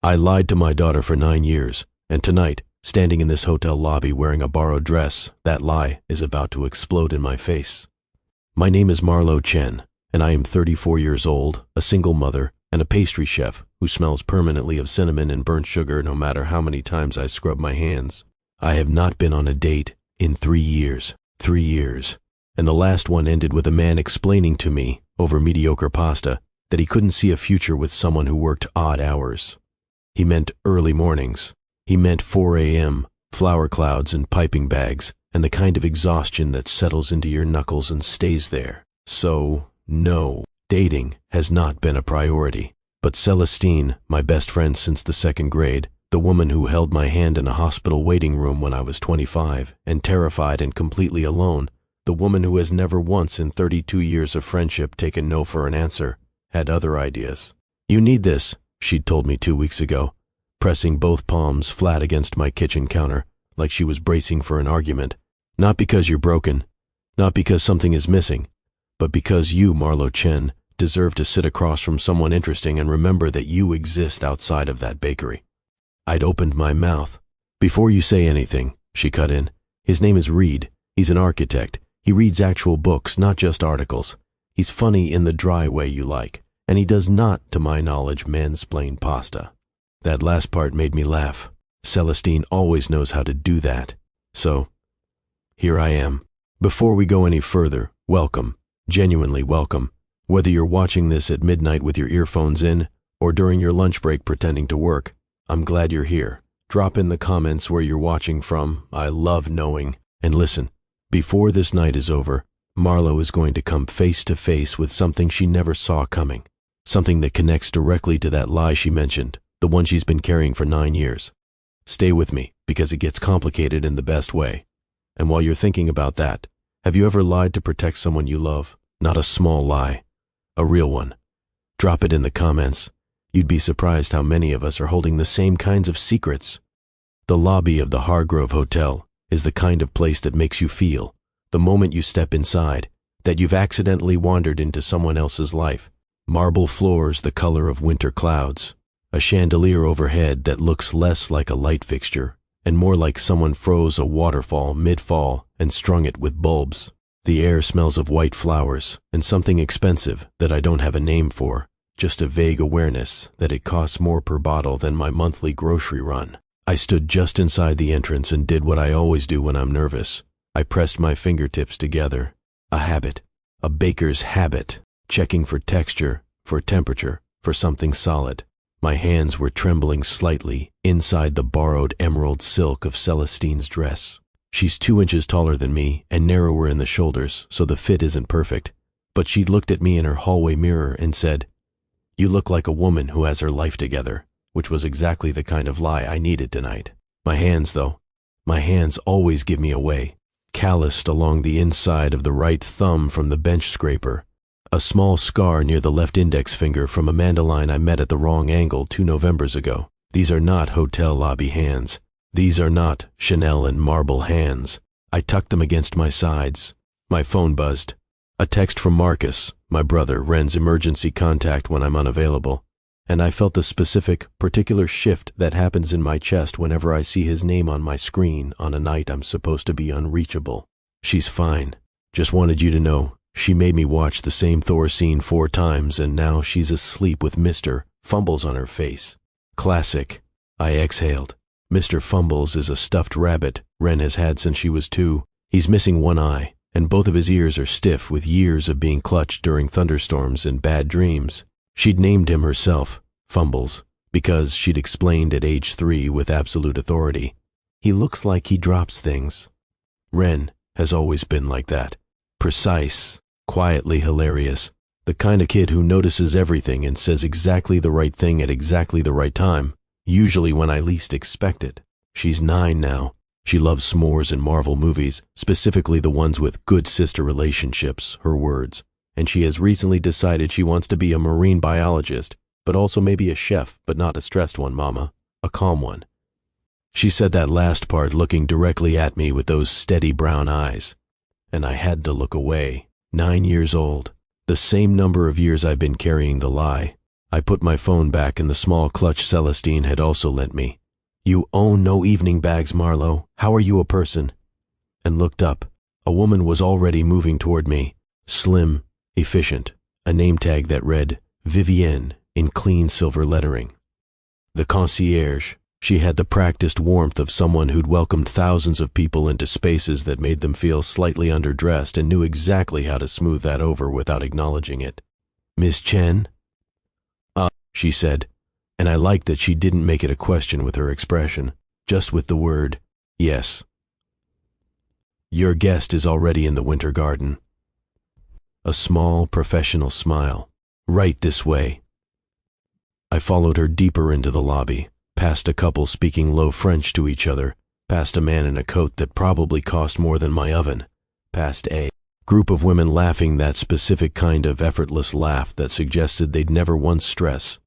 I lied to my daughter for 9 years, and tonight, standing in this hotel lobby wearing a borrowed dress, that lie is about to explode in my face. My name is Marlo Chen, and I am 34 years old, a single mother, and a pastry chef who smells permanently of cinnamon and burnt sugar no matter how many times I scrub my hands. I have not been on a date in 3 years. 3 years. And the last one ended with a man explaining to me, over mediocre pasta, that he couldn't see a future with someone who worked odd hours. He meant early mornings. He meant 4 a.m., flour clouds and piping bags, and the kind of exhaustion that settles into your knuckles and stays there. So, no, dating has not been a priority. But Celestine, my best friend since the 2nd grade, the woman who held my hand in a hospital waiting room when I was 25 and terrified and completely alone, the woman who has never once in 32 years of friendship taken no for an answer, had other ideas. "You need this," she'd told me 2 weeks ago, pressing both palms flat against my kitchen counter, like she was bracing for an argument. "Not because you're broken, not because something is missing, but because you, Marlo Chen, deserve to sit across from someone interesting and remember that you exist outside of that bakery." I'd opened my mouth. "Before you say anything," she cut in, "his name is Reed. He's an architect. He reads actual books, not just articles. He's funny in the dry way you like, and he does not, to my knowledge, mansplain pasta." That last part made me laugh. Celestine always knows how to do that. So, here I am. Before we go any further, welcome, genuinely welcome. Whether you're watching this at midnight with your earphones in, or during your lunch break pretending to work, I'm glad you're here. Drop in the comments where you're watching from. I love knowing. And listen, before this night is over, Marlo is going to come face to face with something she never saw coming. Something that connects directly to that lie she mentioned, the one she's been carrying for 9 years. Stay with me, because it gets complicated in the best way. And while you're thinking about that, have you ever lied to protect someone you love? Not a small lie, a real one. Drop it in the comments. You'd be surprised how many of us are holding the same kinds of secrets. The lobby of the Hargrove Hotel is the kind of place that makes you feel, the moment you step inside, that you've accidentally wandered into someone else's life. Marble floors the color of winter clouds, a chandelier overhead that looks less like a light fixture and more like someone froze a waterfall mid-fall and strung it with bulbs. The air smells of white flowers and something expensive that I don't have a name for, just a vague awareness that it costs more per bottle than my monthly grocery run. I stood just inside the entrance and did what I always do when I'm nervous. I pressed my fingertips together. A habit, a baker's habit, checking for texture, for temperature, for something solid. My hands were trembling slightly inside the borrowed emerald silk of Celestine's dress. She's 2 inches taller than me and narrower in the shoulders, so the fit isn't perfect. But she looked at me in her hallway mirror and said, "You look like a woman who has her life together," which was exactly the kind of lie I needed tonight. My hands, though, my hands always give me away. Calloused along the inside of the right thumb from the bench scraper, a small scar near the left index finger from a mandolin I met at the wrong angle 2 Novembers ago. These are not hotel lobby hands. These are not Chanel and marble hands. I tucked them against my sides. My phone buzzed. A text from Marcus, my brother, Ren's emergency contact when I'm unavailable, and I felt the specific, particular shift that happens in my chest whenever I see his name on my screen on a night I'm supposed to be unreachable. "She's fine. Just wanted you to know. She made me watch the same Thor scene 4 times, and now she's asleep with Mr. Fumbles on her face." Classic. I exhaled. Mr. Fumbles is a stuffed rabbit Ren has had since she was 2. He's missing one eye, and both of his ears are stiff with years of being clutched during thunderstorms and bad dreams. She'd named him herself, Fumbles, because she'd explained at age 3 with absolute authority, "He looks like he drops things." Ren has always been like that. Precise, quietly hilarious, the kind of kid who notices everything and says exactly the right thing at exactly the right time, usually when I least expect it. She's 9 now. She loves s'mores and Marvel movies, specifically the ones with good sister relationships, her words. And she has recently decided she wants to be a marine biologist, but also maybe a chef, but not a stressed one, Mama, a calm one. She said that last part looking directly at me with those steady brown eyes. And I had to look away. 9 years old, the same number of years I've been carrying the lie. I put my phone back in the small clutch Celestine had also lent me. "You own no evening bags, Marlo. How are you a person?" And looked up. A woman was already moving toward me, slim, efficient, a name tag that read Vivienne in clean silver lettering. The concierge. She had the practiced warmth of someone who'd welcomed thousands of people into spaces that made them feel slightly underdressed and knew exactly how to smooth that over without acknowledging it. "Miss Chen?" She said, and I liked that she didn't make it a question with her expression, just with the word, "Yes." "Your guest is already in the winter garden." A small, professional smile. "Right this way." I followed her deeper into the lobby, past a couple speaking low French to each other, past a man in a coat that probably cost more than my oven, past a group of women laughing that specific kind of effortless laugh that suggested they'd never once stress,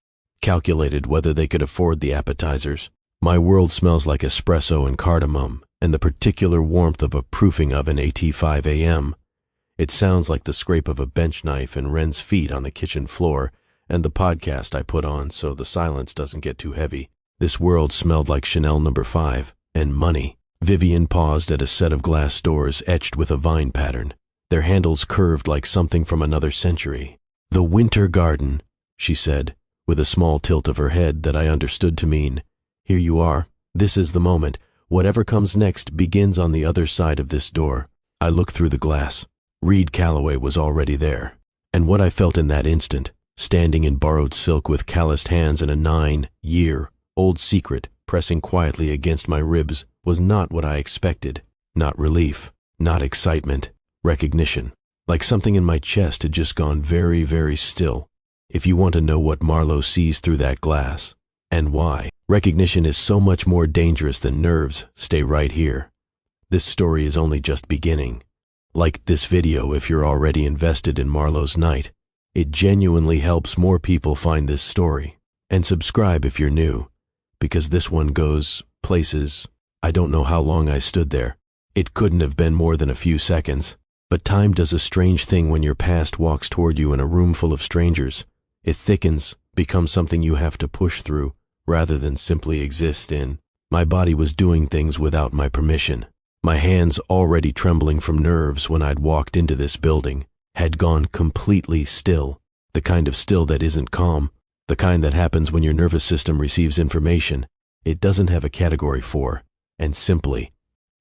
calculated whether they could afford the appetizers. My world smells like espresso and cardamom, and the particular warmth of a proofing oven at 5 a.m. It sounds like the scrape of a bench knife and Ren's feet on the kitchen floor, and the podcast I put on so the silence doesn't get too heavy. This world smelled like Chanel No. 5, and money. Vivian paused at a set of glass doors etched with a vine pattern, their handles curved like something from another century. "The winter garden," she said, with a small tilt of her head that I understood to mean, "Here you are. This is the moment. Whatever comes next begins on the other side of this door." I looked through the glass. Reed Calloway was already there. And what I felt in that instant, standing in borrowed silk with calloused hands and a 9-year-old secret pressing quietly against my ribs, was not what I expected. Not relief, not excitement, recognition. Like something in my chest had just gone very, very still. If you want to know what Marlo sees through that glass, and why, recognition is so much more dangerous than nerves, stay right here. This story is only just beginning. Like this video if you're already invested in Marlo's night. It genuinely helps more people find this story. And subscribe if you're new, because this one goes places. I don't know how long I stood there. It couldn't have been more than a few seconds. But time does a strange thing when your past walks toward you in a room full of strangers. It thickens, becomes something you have to push through, rather than simply exist in. My body was doing things without my permission. My hands, already trembling from nerves when I'd walked into this building, had gone completely still. The kind of still that isn't calm, the kind that happens when your nervous system receives information it doesn't have a category for, and simply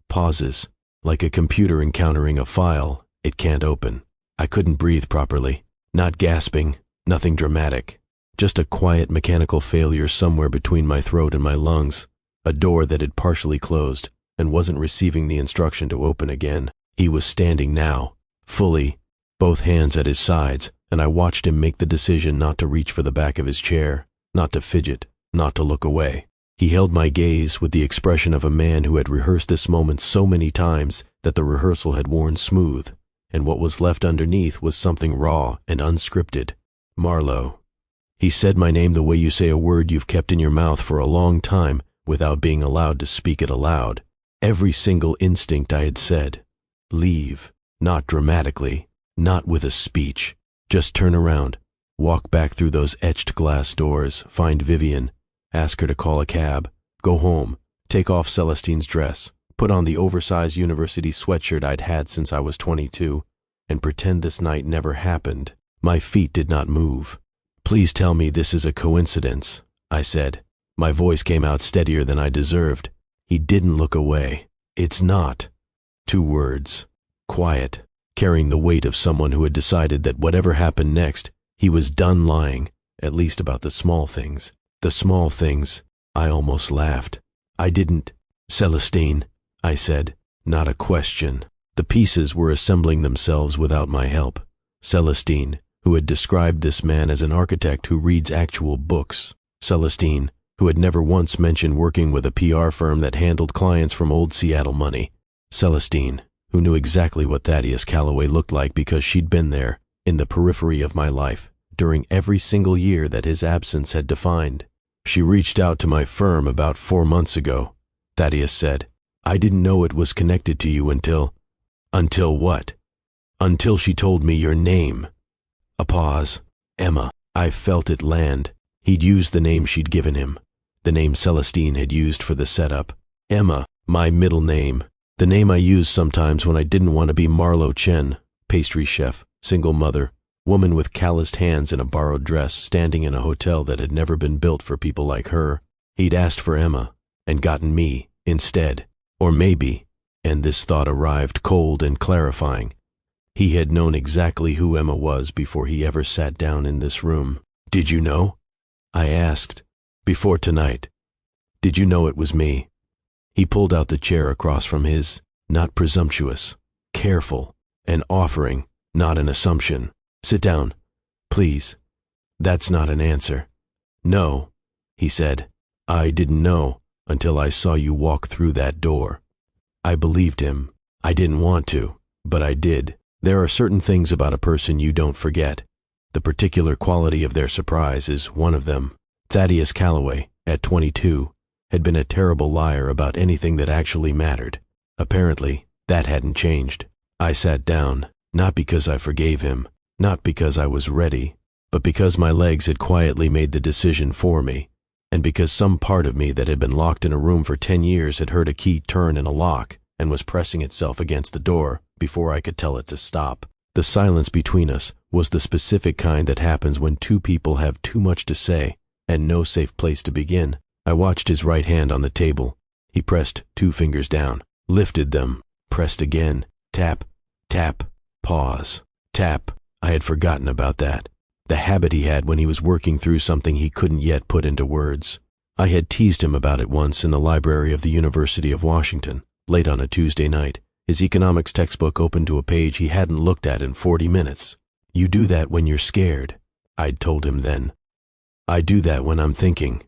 pauses, like a computer encountering a file it can't open. I couldn't breathe properly, not gasping, nothing dramatic, just a quiet mechanical failure somewhere between my throat and my lungs, a door that had partially closed and wasn't receiving the instruction to open again. He was standing now, fully, both hands at his sides, and I watched him make the decision not to reach for the back of his chair, not to fidget, not to look away. He held my gaze with the expression of a man who had rehearsed this moment so many times that the rehearsal had worn smooth, and what was left underneath was something raw and unscripted. "Marlo." He said my name the way you say a word you've kept in your mouth for a long time without being allowed to speak it aloud. Every single instinct I had said. Leave. Not dramatically. Not with a speech. Just turn around. Walk back through those etched glass doors. Find Vivian. Ask her to call a cab. Go home. Take off Celestine's dress. Put on the oversized university sweatshirt I'd had since I was 22. And pretend this night never happened. My feet did not move. "Please tell me this is a coincidence," I said. My voice came out steadier than I deserved. He didn't look away. "It's not." 2 words. Quiet, carrying the weight of someone who had decided that whatever happened next, he was done lying, at least about the small things. The small things. I almost laughed. "I didn't." "Celestine," I said, not a question. The pieces were assembling themselves without my help. Celestine, who had described this man as an architect who reads actual books. Celestine, who had never once mentioned working with a PR firm that handled clients from old Seattle money. Celestine, who knew exactly what Thaddeus Calloway looked like because she'd been there, in the periphery of my life, during every single year that his absence had defined. "She reached out to my firm about 4 months ago," Thaddeus said. "I didn't know it was connected to you until..." "Until what?" "Until she told me your name." A pause. "Emma." I felt it land. He'd used the name she'd given him, the name Celestine had used for the setup. Emma, my middle name, the name I used sometimes when I didn't want to be Marlo Chen, pastry chef, single mother, woman with calloused hands in a borrowed dress, standing in a hotel that had never been built for people like her. He'd asked for Emma, and gotten me instead. Or maybe, and this thought arrived cold and clarifying, he had known exactly who Emma was before he ever sat down in this room. Did you know? I asked. Before tonight. Did you know it was me? He pulled out the chair across from his, not presumptuous, careful, an offering, not an assumption. Sit down, please. That's not an answer. No, he said. I didn't know until I saw you walk through that door. I believed him. I didn't want to, but I did. There are certain things about a person you don't forget. The particular quality of their surprise is one of them. Thaddeus Calloway, at 22, had been a terrible liar about anything that actually mattered. Apparently, that hadn't changed. I sat down, not because I forgave him, not because I was ready, but because my legs had quietly made the decision for me, and because some part of me that had been locked in a room for 10 years had heard a key turn in a lock and was pressing itself against the door before I could tell it to stop. The silence between us was the specific kind that happens when two people have too much to say and no safe place to begin. I watched his right hand on the table. He pressed 2 fingers down, lifted them, pressed again, tap, tap, pause, tap. I had forgotten about that. The habit he had when he was working through something he couldn't yet put into words. I had teased him about it once in the library of the University of Washington, late on a Tuesday night, his economics textbook open to a page he hadn't looked at in 40 minutes. You do that when you're scared, I'd told him then. I do that when I'm thinking,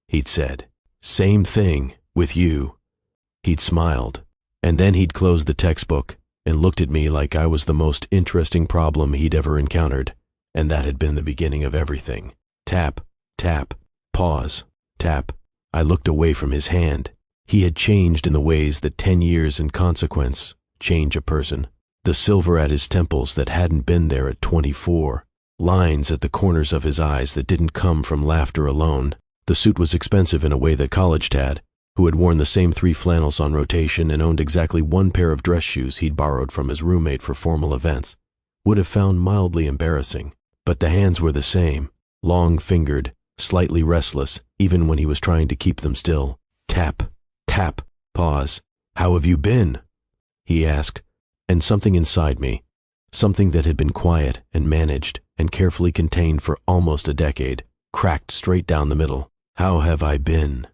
he'd said. Same thing with you. He'd smiled, and then he'd closed the textbook and looked at me like I was the most interesting problem he'd ever encountered, and that had been the beginning of everything. Tap, tap, pause, tap. I looked away from his hand. He had changed in the ways that 10 years in consequence change a person. The silver at his temples that hadn't been there at 24. Lines at the corners of his eyes that didn't come from laughter alone. The suit was expensive in a way that college Tad, who had worn the same 3 flannels on rotation and owned exactly 1 pair of dress shoes he'd borrowed from his roommate for formal events, would have found mildly embarrassing. But the hands were the same, long-fingered, slightly restless, even when he was trying to keep them still. Tap, tap, pause. How have you been? He asked, and something inside me, something that had been quiet and managed and carefully contained for almost a decade, cracked straight down the middle. How have I been?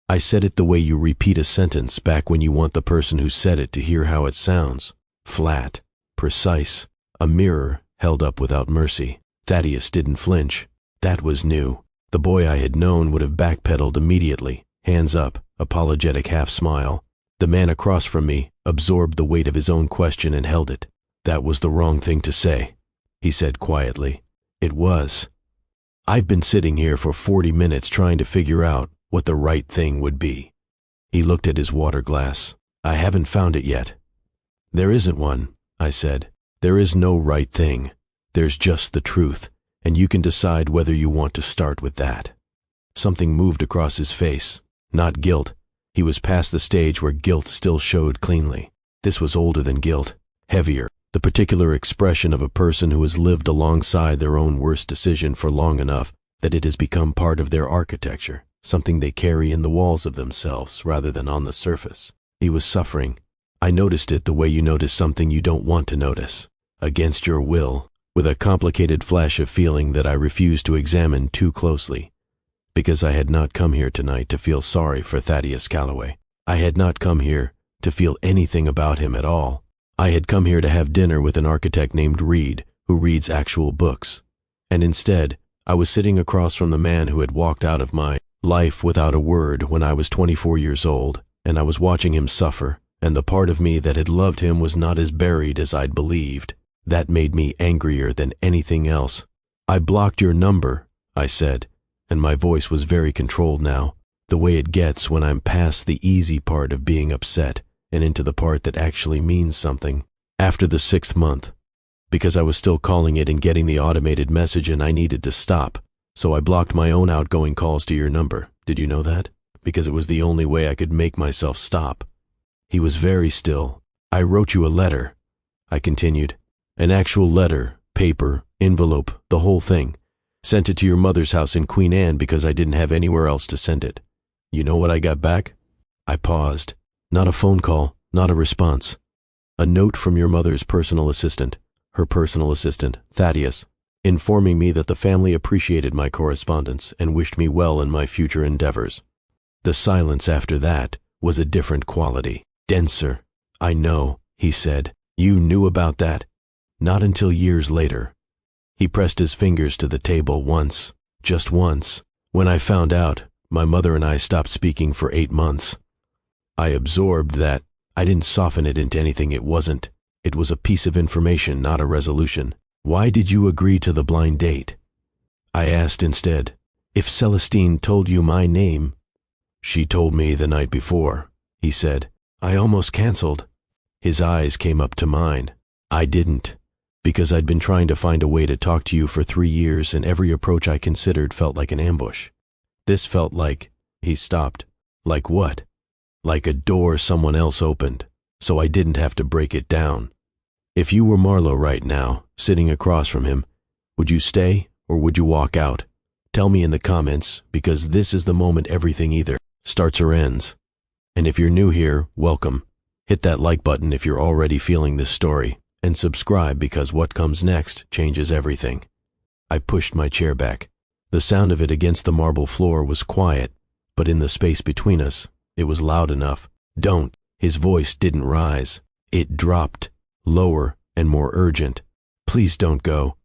I said it the way you repeat a sentence back when you want the person who said it to hear how it sounds. Flat, precise, a mirror held up without mercy. Thaddeus didn't flinch. That was new. The boy I had known would have backpedaled immediately, hands up, apologetic half-smile. The man across from me absorbed the weight of his own question and held it. That was the wrong thing to say, he said quietly. It was. I've been sitting here for 40 minutes trying to figure out what the right thing would be. He looked at his water glass. I haven't found it yet. There isn't one, I said. There is no right thing. There's just the truth, and you can decide whether you want to start with that. Something moved across his face. Not guilt. He was past the stage where guilt still showed cleanly. This was older than guilt, heavier, the particular expression of a person who has lived alongside their own worst decision for long enough that it has become part of their architecture, something they carry in the walls of themselves rather than on the surface. He was suffering. I noticed it the way you notice something you don't want to notice, against your will, with a complicated flash of feeling that I refused to examine too closely. Because I had not come here tonight to feel sorry for Thaddeus Calloway. I had not come here to feel anything about him at all. I had come here to have dinner with an architect named Reed, who reads actual books. And instead, I was sitting across from the man who had walked out of my life without a word when I was 24 years old, and I was watching him suffer, and the part of me that had loved him was not as buried as I'd believed. That made me angrier than anything else. I blocked your number, I said, and my voice was very controlled now, the way it gets when I'm past the easy part of being upset and into the part that actually means something. After the 6th month, because I was still calling it and getting the automated message and I needed to stop. So I blocked my own outgoing calls to your number. Did you know that? Because it was the only way I could make myself stop. He was very still. I wrote you a letter, I continued. An actual letter, paper, envelope, the whole thing. Sent it to your mother's house in Queen Anne because I didn't have anywhere else to send it. You know what I got back? I paused. Not a phone call, not a response. A note from your mother's personal assistant, her personal assistant, Thaddeus, informing me that the family appreciated my correspondence and wished me well in my future endeavors. The silence after that was a different quality, denser. I know, he said. You knew about that? Not until years later. He pressed his fingers to the table once, just once. When I found out, my mother and I stopped speaking for 8 months. I absorbed that. I didn't soften it into anything it wasn't. It was a piece of information, not a resolution. Why did you agree to the blind date? I asked instead. If Celestine told you my name. She told me the night before, he said. I almost canceled. His eyes came up to mine. I didn't, because I'd been trying to find a way to talk to you for 3 years and every approach I considered felt like an ambush. This felt like, he stopped. Like what? Like a door someone else opened, so I didn't have to break it down. If you were Marlowe right now, sitting across from him, would you stay or would you walk out? Tell me in the comments, because this is the moment everything either starts or ends. And if you're new here, welcome. Hit that like button if you're already feeling this story, and subscribe because what comes next changes everything. I pushed my chair back. The sound of it against the marble floor was quiet, but in the space between us, it was loud enough. Don't. His voice didn't rise. It dropped, lower and more urgent. Please don't go.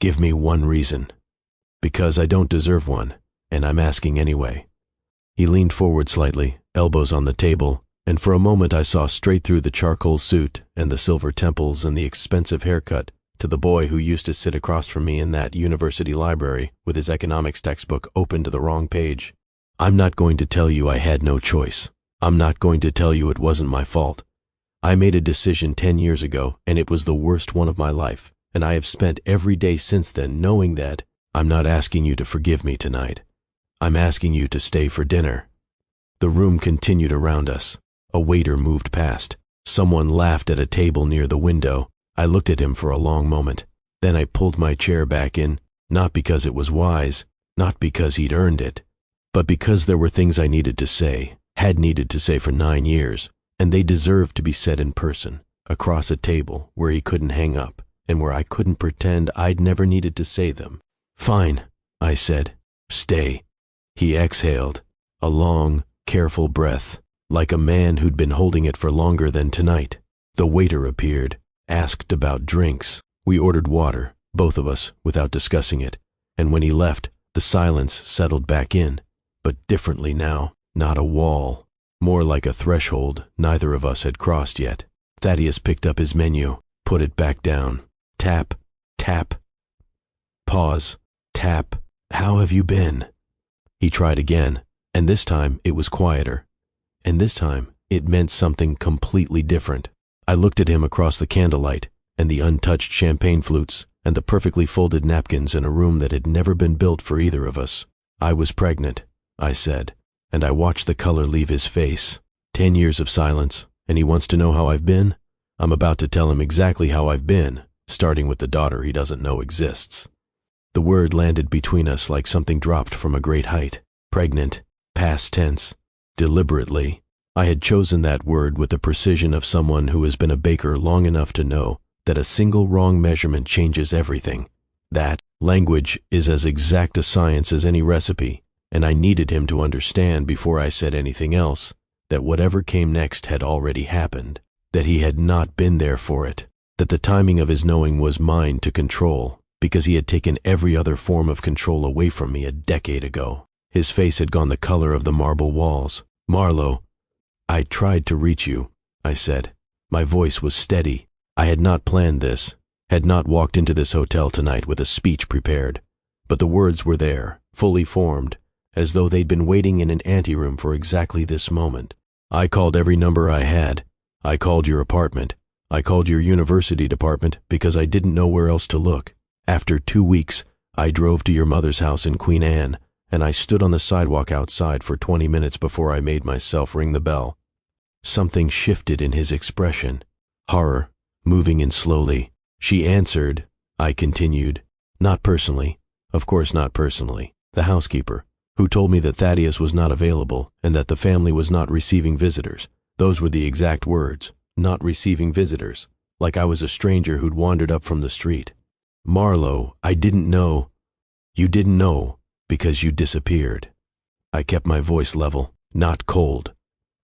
Give me one reason. Because I don't deserve one, and I'm asking anyway. He leaned forward slightly, elbows on the table, and for a moment I saw straight through the charcoal suit and the silver temples and the expensive haircut to the boy who used to sit across from me in that university library with his economics textbook open to the wrong page. I'm not going to tell you I had no choice. I'm not going to tell you it wasn't my fault. I made a decision 10 years ago, and it was the worst one of my life, and I have spent every day since then knowing that. I'm not asking you to forgive me tonight. I'm asking you to stay for dinner. The room continued around us. A waiter moved past. Someone laughed at a table near the window. I looked at him for a long moment. Then I pulled my chair back in, not because it was wise, not because he'd earned it, but because there were things I needed to say, had needed to say for 9 years, and they deserved to be said in person, across a table where he couldn't hang up, and where I couldn't pretend I'd never needed to say them. Fine, I said. Stay. He exhaled, a long, careful breath, like a man who'd been holding it for longer than tonight. The waiter appeared, asked about drinks. We ordered water, both of us, without discussing it, and when he left, the silence settled back in, but differently now, not a wall, more like a threshold neither of us had crossed yet. Thaddeus picked up his menu, put it back down. Tap, tap. Pause, tap. How have you been? He tried again, and this time it was quieter. And this time it meant something completely different. I looked at him across the candlelight, and the untouched champagne flutes, and the perfectly folded napkins in a room that had never been built for either of us. I was pregnant, I said, and I watched the color leave his face. 10 years of silence, and he wants to know how I've been? I'm about to tell him exactly how I've been, starting with the daughter he doesn't know exists. The word landed between us like something dropped from a great height. Pregnant, past tense. Deliberately, I had chosen that word with the precision of someone who has been a baker long enough to know that a single wrong measurement changes everything. That language is as exact a science as any recipe, and I needed him to understand before I said anything else that whatever came next had already happened, that he had not been there for it, that the timing of his knowing was mine to control, because he had taken every other form of control away from me a decade ago. His face had gone the color of the marble walls. Marlowe, I tried to reach you, I said. My voice was steady. I had not planned this, had not walked into this hotel tonight with a speech prepared, but the words were there, fully formed, as though they'd been waiting in an anteroom for exactly this moment. I called every number I had. I called your apartment. I called your university department because I didn't know where else to look. After 2 weeks, I drove to your mother's house in Queen Anne, and I stood on the sidewalk outside for 20 minutes before I made myself ring the bell. Something shifted in his expression. Horror, moving in slowly. She answered. I continued. Not personally. Of course not personally. The housekeeper, who told me that Thaddeus was not available and that the family was not receiving visitors. Those were the exact words. Not receiving visitors. Like I was a stranger who'd wandered up from the street. Marlowe, I didn't know. You didn't know because you disappeared. I kept my voice level, not cold.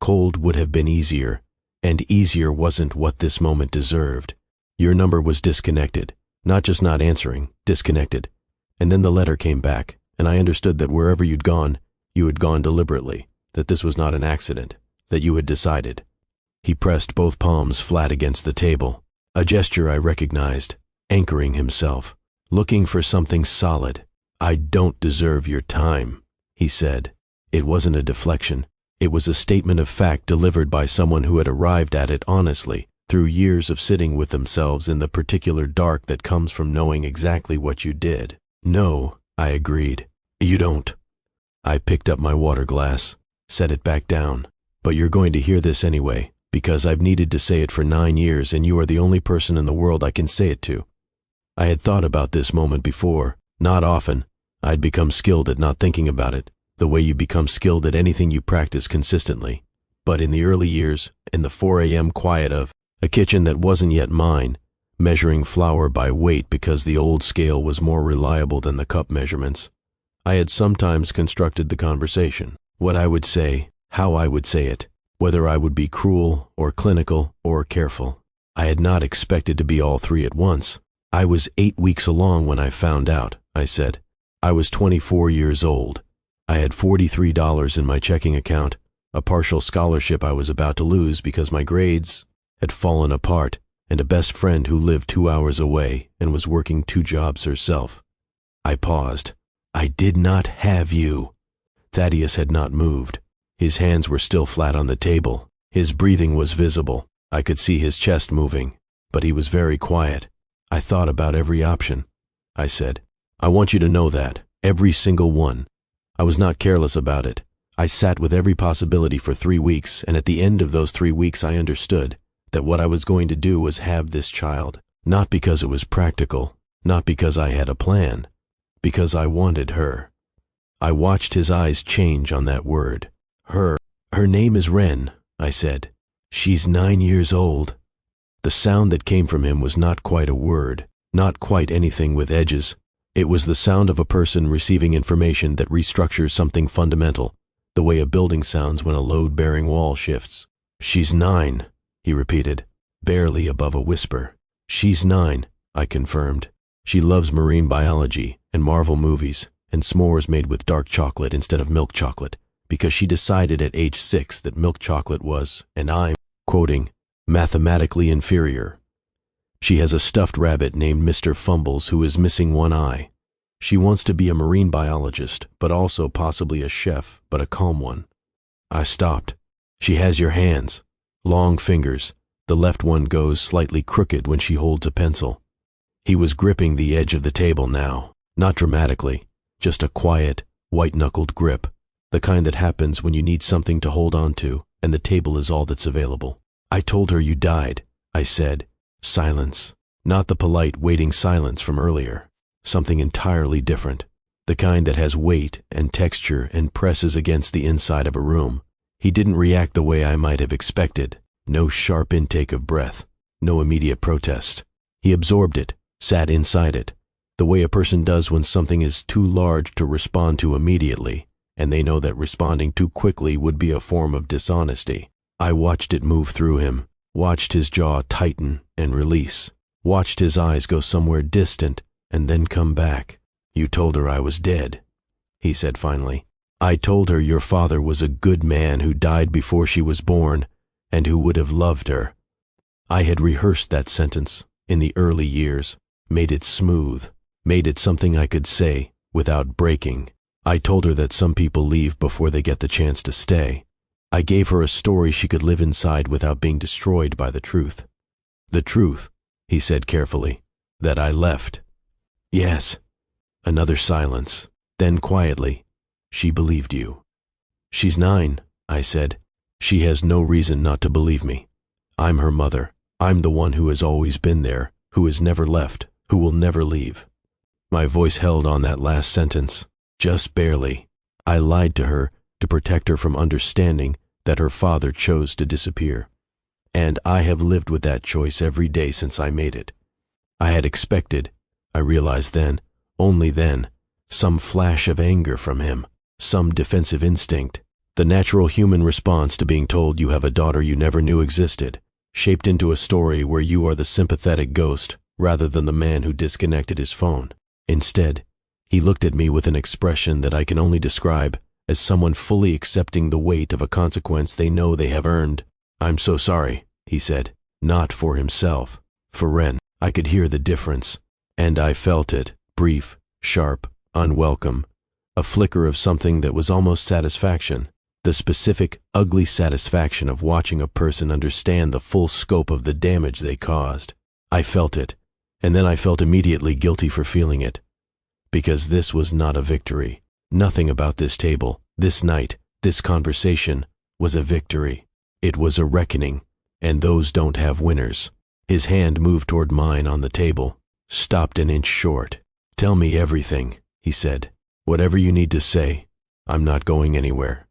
Cold would have been easier, and easier wasn't what this moment deserved. Your number was disconnected. Not just not answering, disconnected. And then the letter came back, and I understood that wherever you'd gone, you had gone deliberately, that this was not an accident, that you had decided. He pressed both palms flat against the table, a gesture I recognized, anchoring himself, looking for something solid. I don't deserve your time, he said. It wasn't a deflection. It was a statement of fact delivered by someone who had arrived at it honestly, through years of sitting with themselves in the particular dark that comes from knowing exactly what you did. No, I agreed. You don't. I picked up my water glass, set it back down. But you're going to hear this anyway, because I've needed to say it for 9 years and you are the only person in the world I can say it to. I had thought about this moment before, not often. I'd become skilled at not thinking about it, the way you become skilled at anything you practice consistently. But in the early years, in the 4 a.m. quiet of a kitchen that wasn't yet mine, measuring flour by weight because the old scale was more reliable than the cup measurements, I had sometimes constructed the conversation, what I would say, how I would say it, whether I would be cruel or clinical or careful. I had not expected to be all three at once. I was 8 weeks along when I found out, I said. I was 24 years old. I had $43 in my checking account, a partial scholarship I was about to lose because my grades had fallen apart, and a best friend who lived 2 hours away and was working 2 jobs herself. I paused. I did not have you. Thaddeus had not moved. His hands were still flat on the table. His breathing was visible. I could see his chest moving, but he was very quiet. I thought about every option. I said, I want you to know that, every single one. I was not careless about it. I sat with every possibility for 3 weeks, and at the end of those 3 weeks I understood that what I was going to do was have this child, not because it was practical, not because I had a plan, because I wanted her. I watched his eyes change on that word. Her name is Wren, I said. She's 9 years old. The sound that came from him was not quite a word, not quite anything with edges. It was the sound of a person receiving information that restructures something fundamental, the way a building sounds when a load-bearing wall shifts. She's 9, he repeated, barely above a whisper. She's 9, I confirmed. She loves marine biology and Marvel movies and s'mores made with dark chocolate instead of milk chocolate, because she decided at age 6 that milk chocolate was, and I'm quoting, mathematically inferior. She has a stuffed rabbit named Mr. Fumbles who is missing one eye. She wants to be a marine biologist, but also possibly a chef, but a calm one. I stopped. She has your hands. Long fingers. The left one goes slightly crooked when she holds a pencil. He was gripping the edge of the table now, not dramatically, just a quiet, white-knuckled grip, the kind that happens when you need something to hold on to, and the table is all that's available. I told her you died, I said. Silence. Not the polite waiting silence from earlier. Something entirely different. The kind that has weight and texture and presses against the inside of a room. He didn't react the way I might have expected. No sharp intake of breath. No immediate protest. He absorbed it, sat inside it, the way a person does when something is too large to respond to immediately, and they know that responding too quickly would be a form of dishonesty. I watched it move through him, watched his jaw tighten and release, watched his eyes go somewhere distant and then come back. You told her I was dead, he said finally. I told her your father was a good man who died before she was born and who would have loved her. I had rehearsed that sentence in the early years, made it smooth, made it something I could say without breaking. I told her that some people leave before they get the chance to stay. I gave her a story she could live inside without being destroyed by the truth. The truth, he said carefully, that I left. Yes. Another silence. Then quietly, she believed you. She's 9, I said. She has no reason not to believe me. I'm her mother. I'm the one who has always been there, who has never left, who will never leave. My voice held on that last sentence, just barely. I lied to her to protect her from understanding that her father chose to disappear. And I have lived with that choice every day since I made it. I had expected, I realized then, only then, some flash of anger from him, some defensive instinct, the natural human response to being told you have a daughter you never knew existed, shaped into a story where you are the sympathetic ghost rather than the man who disconnected his phone. Instead, he looked at me with an expression that I can only describe as someone fully accepting the weight of a consequence they know they have earned. I'm so sorry, he said, not for himself, for Ren. I could hear the difference, and I felt it, brief, sharp, unwelcome, a flicker of something that was almost satisfaction, the specific, ugly satisfaction of watching a person understand the full scope of the damage they caused. I felt it, and then I felt immediately guilty for feeling it, because this was not a victory. Nothing about this table, this night, this conversation was a victory. It was a reckoning, and those don't have winners. His hand moved toward mine on the table, stopped an inch short. Tell me everything, he said. Whatever you need to say. I'm not going anywhere.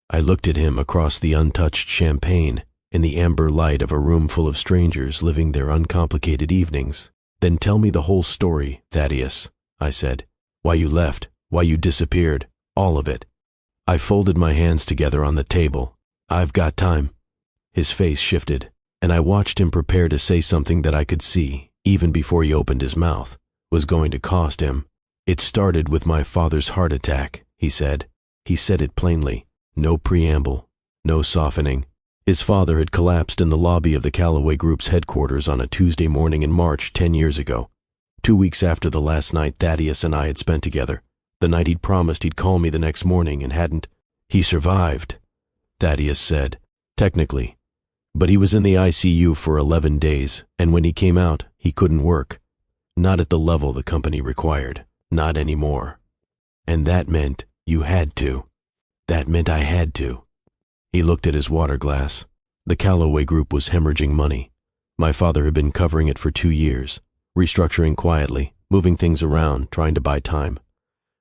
I looked at him across the untouched champagne in the amber light of a room full of strangers living their uncomplicated evenings. Then tell me the whole story, Thaddeus, I said. Why you left, why you disappeared, all of it. I folded my hands together on the table. I've got time. His face shifted, and I watched him prepare to say something that I could see, even before he opened his mouth, was going to cost him. It started with my father's heart attack, he said. He said it plainly. No preamble, no softening. His father had collapsed in the lobby of the Callaway Group's headquarters on a Tuesday morning in March 10 years ago, 2 weeks after the last night Thaddeus and I had spent together, the night he'd promised he'd call me the next morning and hadn't. He survived, Thaddeus said, technically, but he was in the ICU for 11 days, and when he came out, he couldn't work. Not at the level the company required, not anymore. And that meant you had to. That meant I had to. He looked at his water glass. The Callaway Group was hemorrhaging money. My father had been covering it for 2 years, restructuring quietly, moving things around, trying to buy time.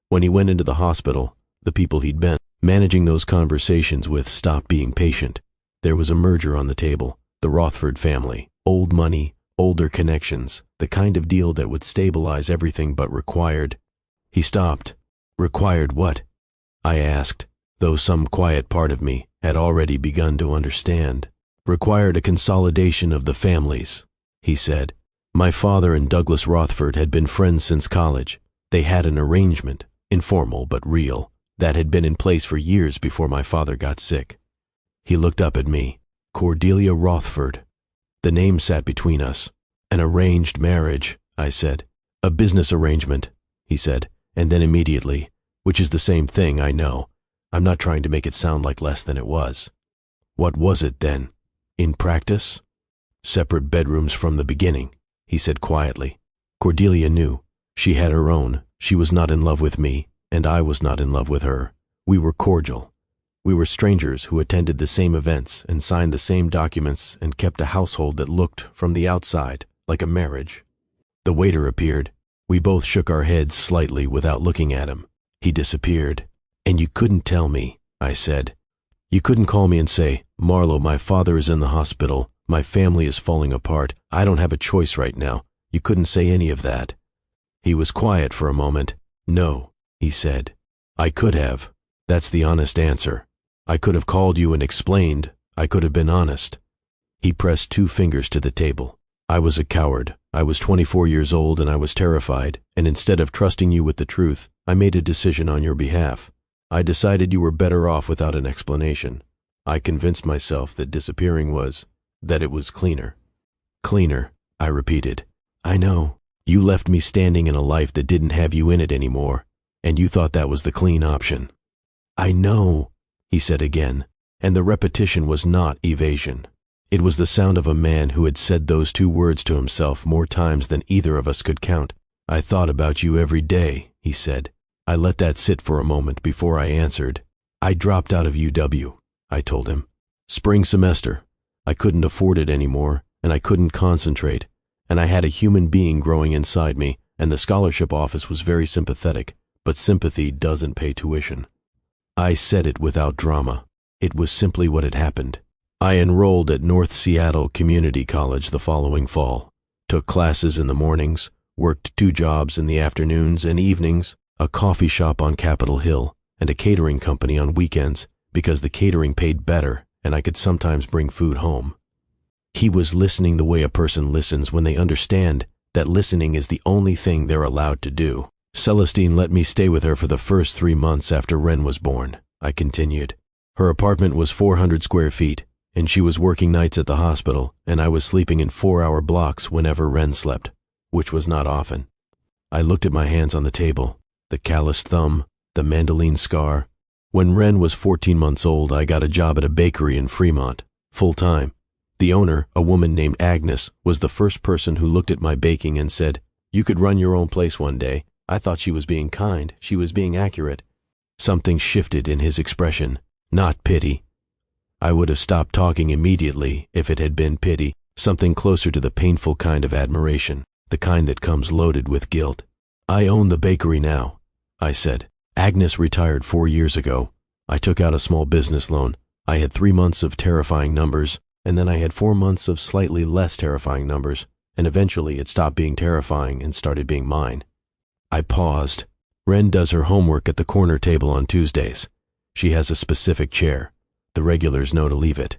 When he went into the hospital, the people he'd been managing those conversations with stopped being patient. There was a merger on the table, the Rothford family, old money, older connections, the kind of deal that would stabilize everything but required. He stopped. Required what? I asked, though some quiet part of me had already begun to understand. Required a consolidation of the families, he said. My father and Douglas Rothford had been friends since college. They had an arrangement, informal but real, that had been in place for years before my father got sick. He looked up at me. Cordelia Rothford. The name sat between us. An arranged marriage, I said. A business arrangement, he said, and then immediately, which is the same thing, I know. I'm not trying to make it sound like less than it was. What was it then? In practice? Separate bedrooms from the beginning, he said quietly. Cordelia knew. She had her own. She was not in love with me, and I was not in love with her. We were cordial. We were strangers who attended the same events and signed the same documents and kept a household that looked, from the outside, like a marriage. The waiter appeared. We both shook our heads slightly without looking at him. He disappeared. And you couldn't tell me, I said. You couldn't call me and say, Marlo, my father is in the hospital. My family is falling apart. I don't have a choice right now. You couldn't say any of that. He was quiet for a moment. No, he said. I could have. That's the honest answer. I could have called you and explained. I could have been honest. He pressed 2 fingers to the table. I was a coward. I was 24 years old and I was terrified, and instead of trusting you with the truth, I made a decision on your behalf. I decided you were better off without an explanation. I convinced myself that disappearing that it was cleaner. Cleaner, I repeated. I know. You left me standing in a life that didn't have you in it anymore, and you thought that was the clean option. I know, he said again, and the repetition was not evasion. It was the sound of a man who had said those two words to himself more times than either of us could count. "I thought about you every day," he said. I let that sit for a moment before I answered. "I dropped out of UW," I told him. "Spring semester. I couldn't afford it anymore, and I couldn't concentrate, and I had a human being growing inside me, and the scholarship office was very sympathetic, but sympathy doesn't pay tuition." I said it without drama. It was simply what had happened. I enrolled at North Seattle Community College the following fall, took classes in the mornings, worked 2 jobs in the afternoons and evenings, a coffee shop on Capitol Hill, and a catering company on weekends, because the catering paid better and I could sometimes bring food home. He was listening the way a person listens when they understand that listening is the only thing they're allowed to do. "Celestine let me stay with her for the first 3 months after Ren was born," I continued. "Her apartment was 400 square feet, and she was working nights at the hospital, and I was sleeping in 4-hour blocks whenever Ren slept, which was not often." I looked at my hands on the table, the calloused thumb, the mandolin scar. When Ren was 14 months old, I got a job at a bakery in Fremont, full-time. The owner, a woman named Agnes, was the first person who looked at my baking and said, "You could run your own place one day." I thought she was being kind. She was being accurate. Something shifted in his expression, not pity. I would have stopped talking immediately if it had been pity, something closer to the painful kind of admiration, the kind that comes loaded with guilt. "I own the bakery now," I said. "Agnes retired 4 years ago. I took out a small business loan. I had 3 months of terrifying numbers, and then I had 4 months of slightly less terrifying numbers, and eventually it stopped being terrifying and started being mine." I paused. "Ren does her homework at the corner table on Tuesdays. She has a specific chair. The regulars know to leave it."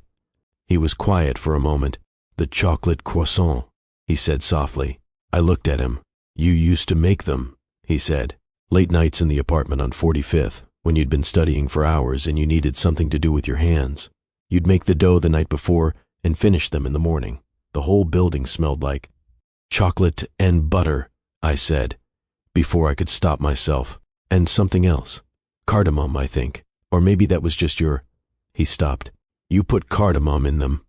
He was quiet for a moment. "The chocolate croissant," he said softly. I looked at him. "You used to make them," he said. "Late nights in the apartment on 45th, when you'd been studying for hours and you needed something to do with your hands. You'd make the dough the night before and finish them in the morning. The whole building smelled like chocolate and butter," I said, before I could stop myself. "And something else. Cardamom, I think. Or maybe that was just your—" He stopped. "You put cardamom in them."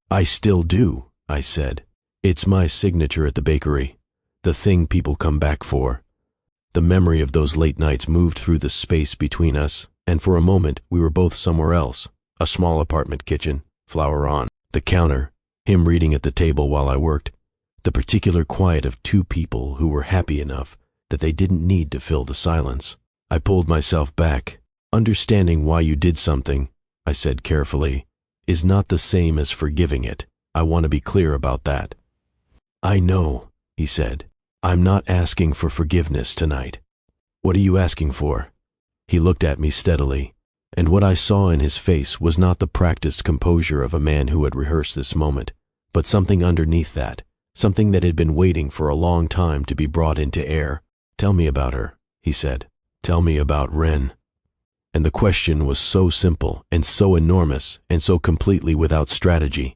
"I still do," I said. "It's my signature at the bakery, the thing people come back for." The memory of those late nights moved through the space between us, and for a moment we were both somewhere else. A small apartment kitchen, flour on, the counter, him reading at the table while I worked. The particular quiet of 2 people who were happy enough that they didn't need to fill the silence. I pulled myself back. "Understanding why you did something," I said carefully, "is not the same as forgiving it. I want to be clear about that." "I know," he said. "I'm not asking for forgiveness tonight." "What are you asking for?" He looked at me steadily, and what I saw in his face was not the practiced composure of a man who had rehearsed this moment, but something underneath that, something that had been waiting for a long time to be brought into air. "Tell me about her," he said. "Tell me about Ren." And the question was so simple and so enormous and so completely without strategy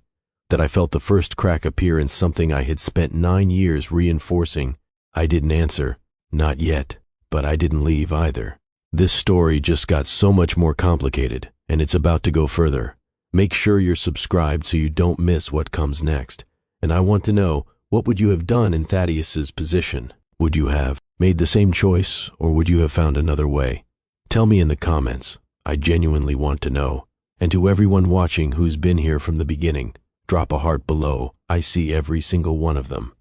that I felt the first crack appear in something I had spent 9 years reinforcing. I didn't answer, not yet, but I didn't leave either. This story just got so much more complicated, and it's about to go further. Make sure you're subscribed so you don't miss what comes next. And I want to know, what would you have done in Thaddeus's position? Would you have made the same choice, or would you have found another way? Tell me in the comments. I genuinely want to know. And to everyone watching who's been here from the beginning, drop a heart below. I see every single one of them.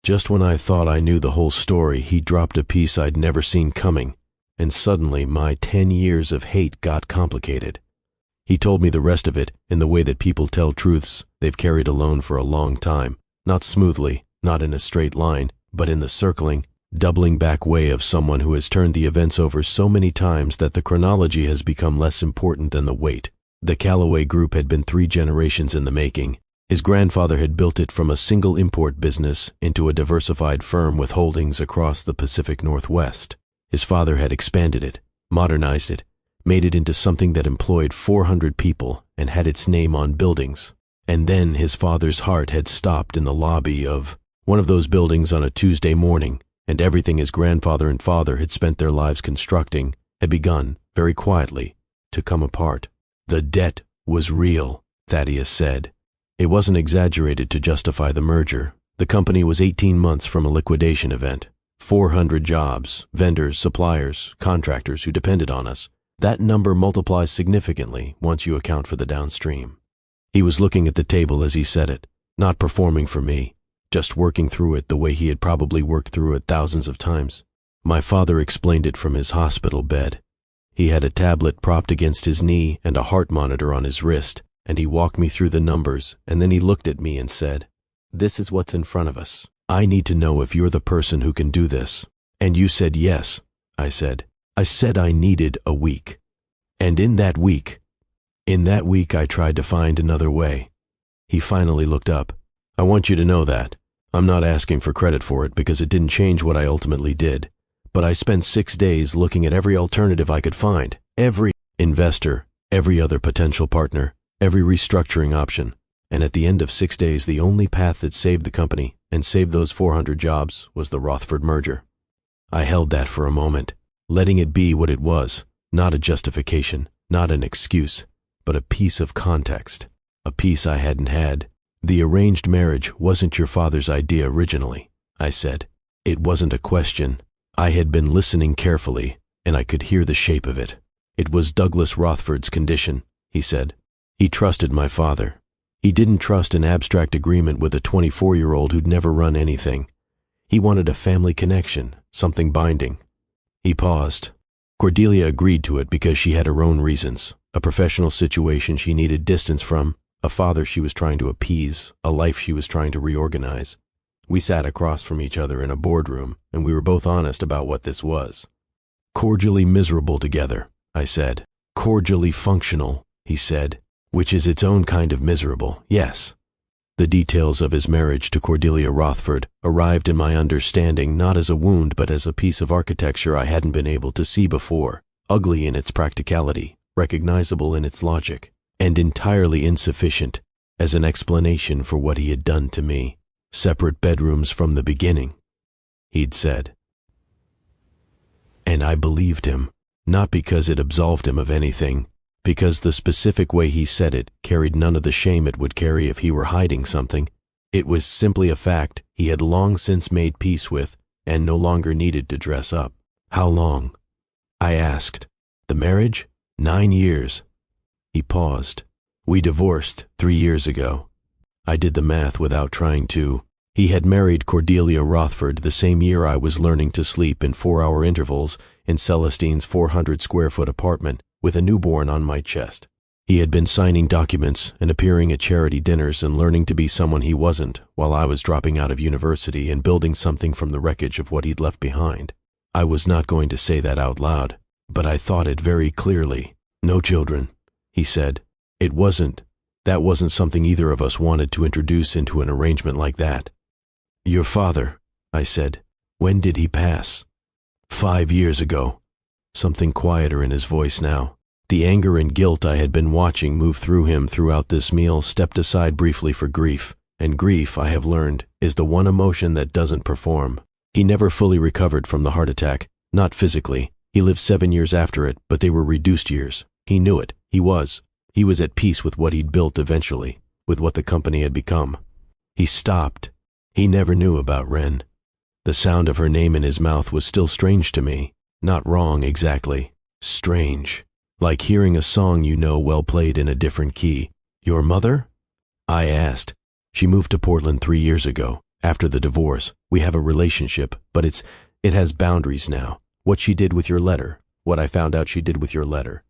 Just when I thought I knew the whole story, he dropped a piece I'd never seen coming, and suddenly my 10 years of hate got complicated. He told me the rest of it in the way that people tell truths they've carried alone for a long time, not smoothly, not in a straight line, but in the circling, doubling back way of someone who has turned the events over so many times that the chronology has become less important than the weight. The Callaway Group had been 3 generations in the making. His grandfather had built it from a single import business into a diversified firm with holdings across the Pacific Northwest. His father had expanded it, modernized it, made it into something that employed 400 people and had its name on buildings. And then his father's heart had stopped in the lobby of one of those buildings on a Tuesday morning, and everything his grandfather and father had spent their lives constructing had begun, very quietly, to come apart. "The debt was real," Thaddeus said. It wasn't exaggerated to justify the merger. The company was 18 months from a liquidation event. 400 jobs, vendors, suppliers, contractors who depended on us. That number multiplies significantly once you account for the downstream. He was looking at the table as he said it, not performing for me, just working through it the way he had probably worked through it thousands of times. My father explained it from his hospital bed. He had a tablet propped against his knee and a heart monitor on his wrist, and he walked me through the numbers, and then he looked at me and said, "This is what's in front of us. I need to know if you're the person who can do this." "And you said yes," I said. "I said I needed a week. And in that week I tried to find another way." He finally looked up. "I want you to know that. I'm not asking for credit for it because it didn't change what I ultimately did. But I spent 6 days looking at every alternative I could find, every investor, every other potential partner, every restructuring option. And at the end of 6 days, the only path that saved the company and saved those 400 jobs was the Rothford merger." I held that for a moment, letting it be what it was, not a justification, not an excuse, but a piece of context, a piece I hadn't had. "The arranged marriage wasn't your father's idea originally," I said. It wasn't a question. I had been listening carefully, and I could hear the shape of it. "It was Douglas Rothford's condition," he said. "He trusted my father. He didn't trust an abstract agreement with a 24-year-old who'd never run anything. He wanted a family connection, something binding." He paused. "Cordelia agreed to it because she had her own reasons, a professional situation she needed distance from, a father she was trying to appease, a life she was trying to reorganize. We sat across from each other in a boardroom, and we were both honest about what this was. Cordially miserable together," I said. "Cordially functional," he said, "which is its own kind of miserable, yes." The details of his marriage to Cordelia Rothford arrived in my understanding not as a wound but as a piece of architecture I hadn't been able to see before, ugly in its practicality, recognizable in its logic, and entirely insufficient as an explanation for what he had done to me. "Separate bedrooms from the beginning," he'd said. And I believed him, not because it absolved him of anything, because the specific way he said it carried none of the shame it would carry if he were hiding something. It was simply a fact he had long since made peace with and no longer needed to dress up. "How long?" I asked. "The marriage? 9 years. He paused. "We divorced 3 years ago." I did the math without trying to. He had married Cordelia Rothford the same year I was learning to sleep in 4-hour intervals in Celestine's 400-square-foot apartment with a newborn on my chest. He had been signing documents and appearing at charity dinners and learning to be someone he wasn't while I was dropping out of university and building something from the wreckage of what he'd left behind. I was not going to say that out loud, but I thought it very clearly. "No children," he said. That wasn't something either of us wanted to introduce into an arrangement like that. "Your father," I said, "when did he pass?" 5 years ago." Something quieter in his voice now. The anger and guilt I had been watching move through him throughout this meal stepped aside briefly for grief, and grief, I have learned, is the one emotion that doesn't perform. He never fully recovered from the heart attack, not physically. He lived 7 years after it, but they were reduced years. He knew it. He was at peace with what he'd built eventually, with what the company had become. He stopped. He never knew about Wren. The sound of her name in his mouth was still strange to me. Not wrong exactly. Strange. Like hearing a song you know well played in a different key. "Your mother?" I asked. "She moved to Portland 3 years ago, after the divorce. We have a relationship, but it has boundaries now. What she did with your letter, what I found out she did with your letter."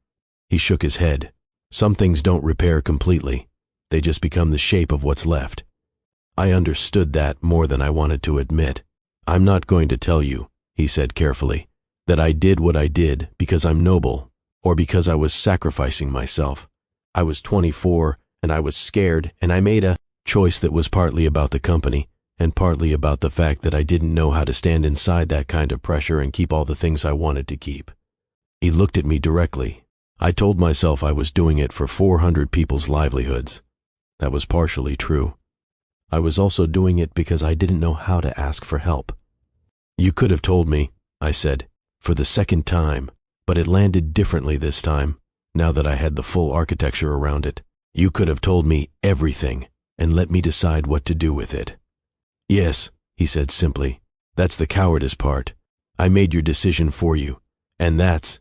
He shook his head. "Some things don't repair completely. They just become the shape of what's left." I understood that more than I wanted to admit. "I'm not going to tell you," he said carefully, "that I did what I did because I'm noble, or because I was sacrificing myself. I was 24, and I was scared, and I made a choice that was partly about the company, and partly about the fact that I didn't know how to stand inside that kind of pressure and keep all the things I wanted to keep." He looked at me directly. I told myself I was doing it for 400 people's livelihoods. That was partially true. I was also doing it because I didn't know how to ask for help. "You could have told me," I said, for the second time, but it landed differently this time, now that I had the full architecture around it. "You could have told me everything. and let me decide what to do with it. Yes, he said simply. That's the cowardice part. I made your decision for you, and that's...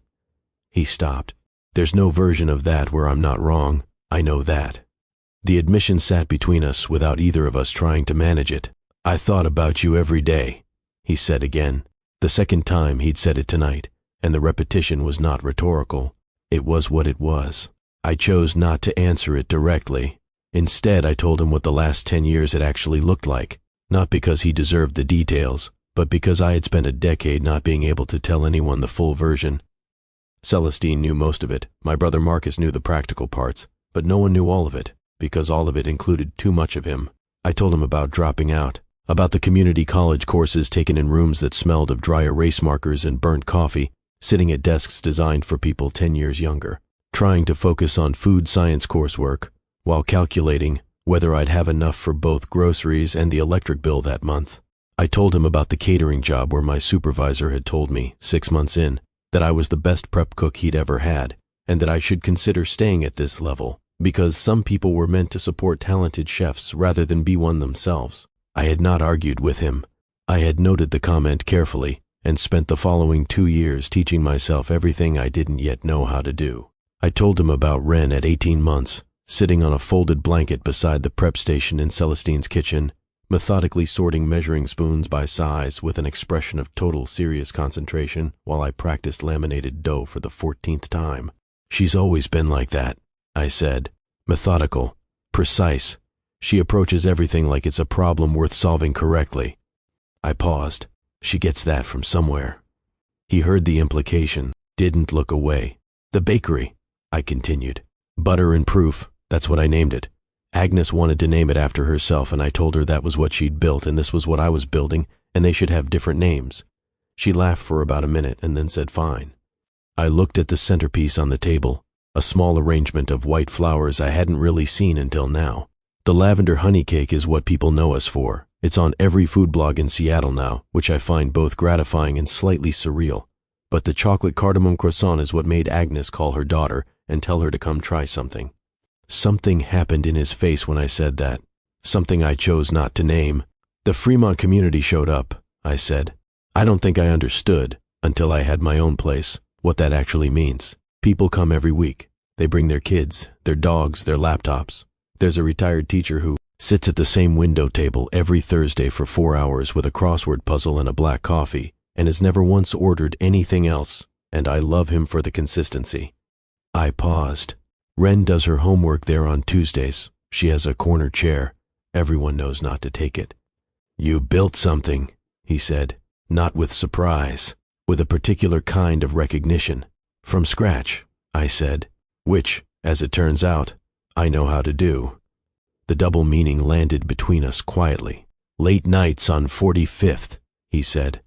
He stopped. There's no version of that where I'm not wrong. I know that. The admission sat between us without either of us trying to manage it. I thought about you every day, he said again. The second time he'd said it tonight, and the repetition was not rhetorical. It was what it was. I chose not to answer it directly. Instead, I told him what the last 10 years had actually looked like, not because he deserved the details, but because I had spent a decade not being able to tell anyone the full version. Celestine knew most of it. My brother Marcus knew the practical parts, but no one knew all of it, because all of it included too much of him. I told him about dropping out, about the community college courses taken in rooms that smelled of dry erase markers and burnt coffee, sitting at desks designed for people 10 years younger, trying to focus on food science coursework while calculating whether I'd have enough for both groceries and the electric bill that month. I told him about the catering job where my supervisor had told me, 6 months in, that I was the best prep cook he'd ever had, and that I should consider staying at this level, because some people were meant to support talented chefs rather than be one themselves. I had not argued with him. I had noted the comment carefully and spent the following 2 years teaching myself everything I didn't yet know how to do. I told him about Ren at 18 months, sitting on a folded blanket beside the prep station in Celestine's kitchen, methodically sorting measuring spoons by size with an expression of total serious concentration while I practiced laminated dough for the 14th time. She's always been like that, I said. Methodical, precise. She approaches everything like it's a problem worth solving correctly. I paused. She gets that from somewhere. He heard the implication, didn't look away. The bakery, I continued. Butter and Proof, that's what I named it. Agnes wanted to name it after herself, and I told her that was what she'd built and this was what I was building, and they should have different names. She laughed for about a minute and then said fine. I looked at the centerpiece on the table, a small arrangement of white flowers I hadn't really seen until now. The lavender honey cake is what people know us for. It's on every food blog in Seattle now, which I find both gratifying and slightly surreal. But the chocolate cardamom croissant is what made Agnes call her daughter and tell her to come try something. Something happened in his face when I said that. Something I chose not to name. The Fremont community showed up, I said. I don't think I understood, until I had my own place, what that actually means. People come every week. They bring their kids, their dogs, their laptops. There's a retired teacher who sits at the same window table every Thursday for 4 hours with a crossword puzzle and a black coffee, and has never once ordered anything else, and I love him for the consistency. I paused. Ren does her homework there on Tuesdays. She has a corner chair. Everyone knows not to take it. You built something, he said, not with surprise, with a particular kind of recognition. From scratch, I said, which, as it turns out, I know how to do. The double meaning landed between us quietly. Late nights on 45th, he said,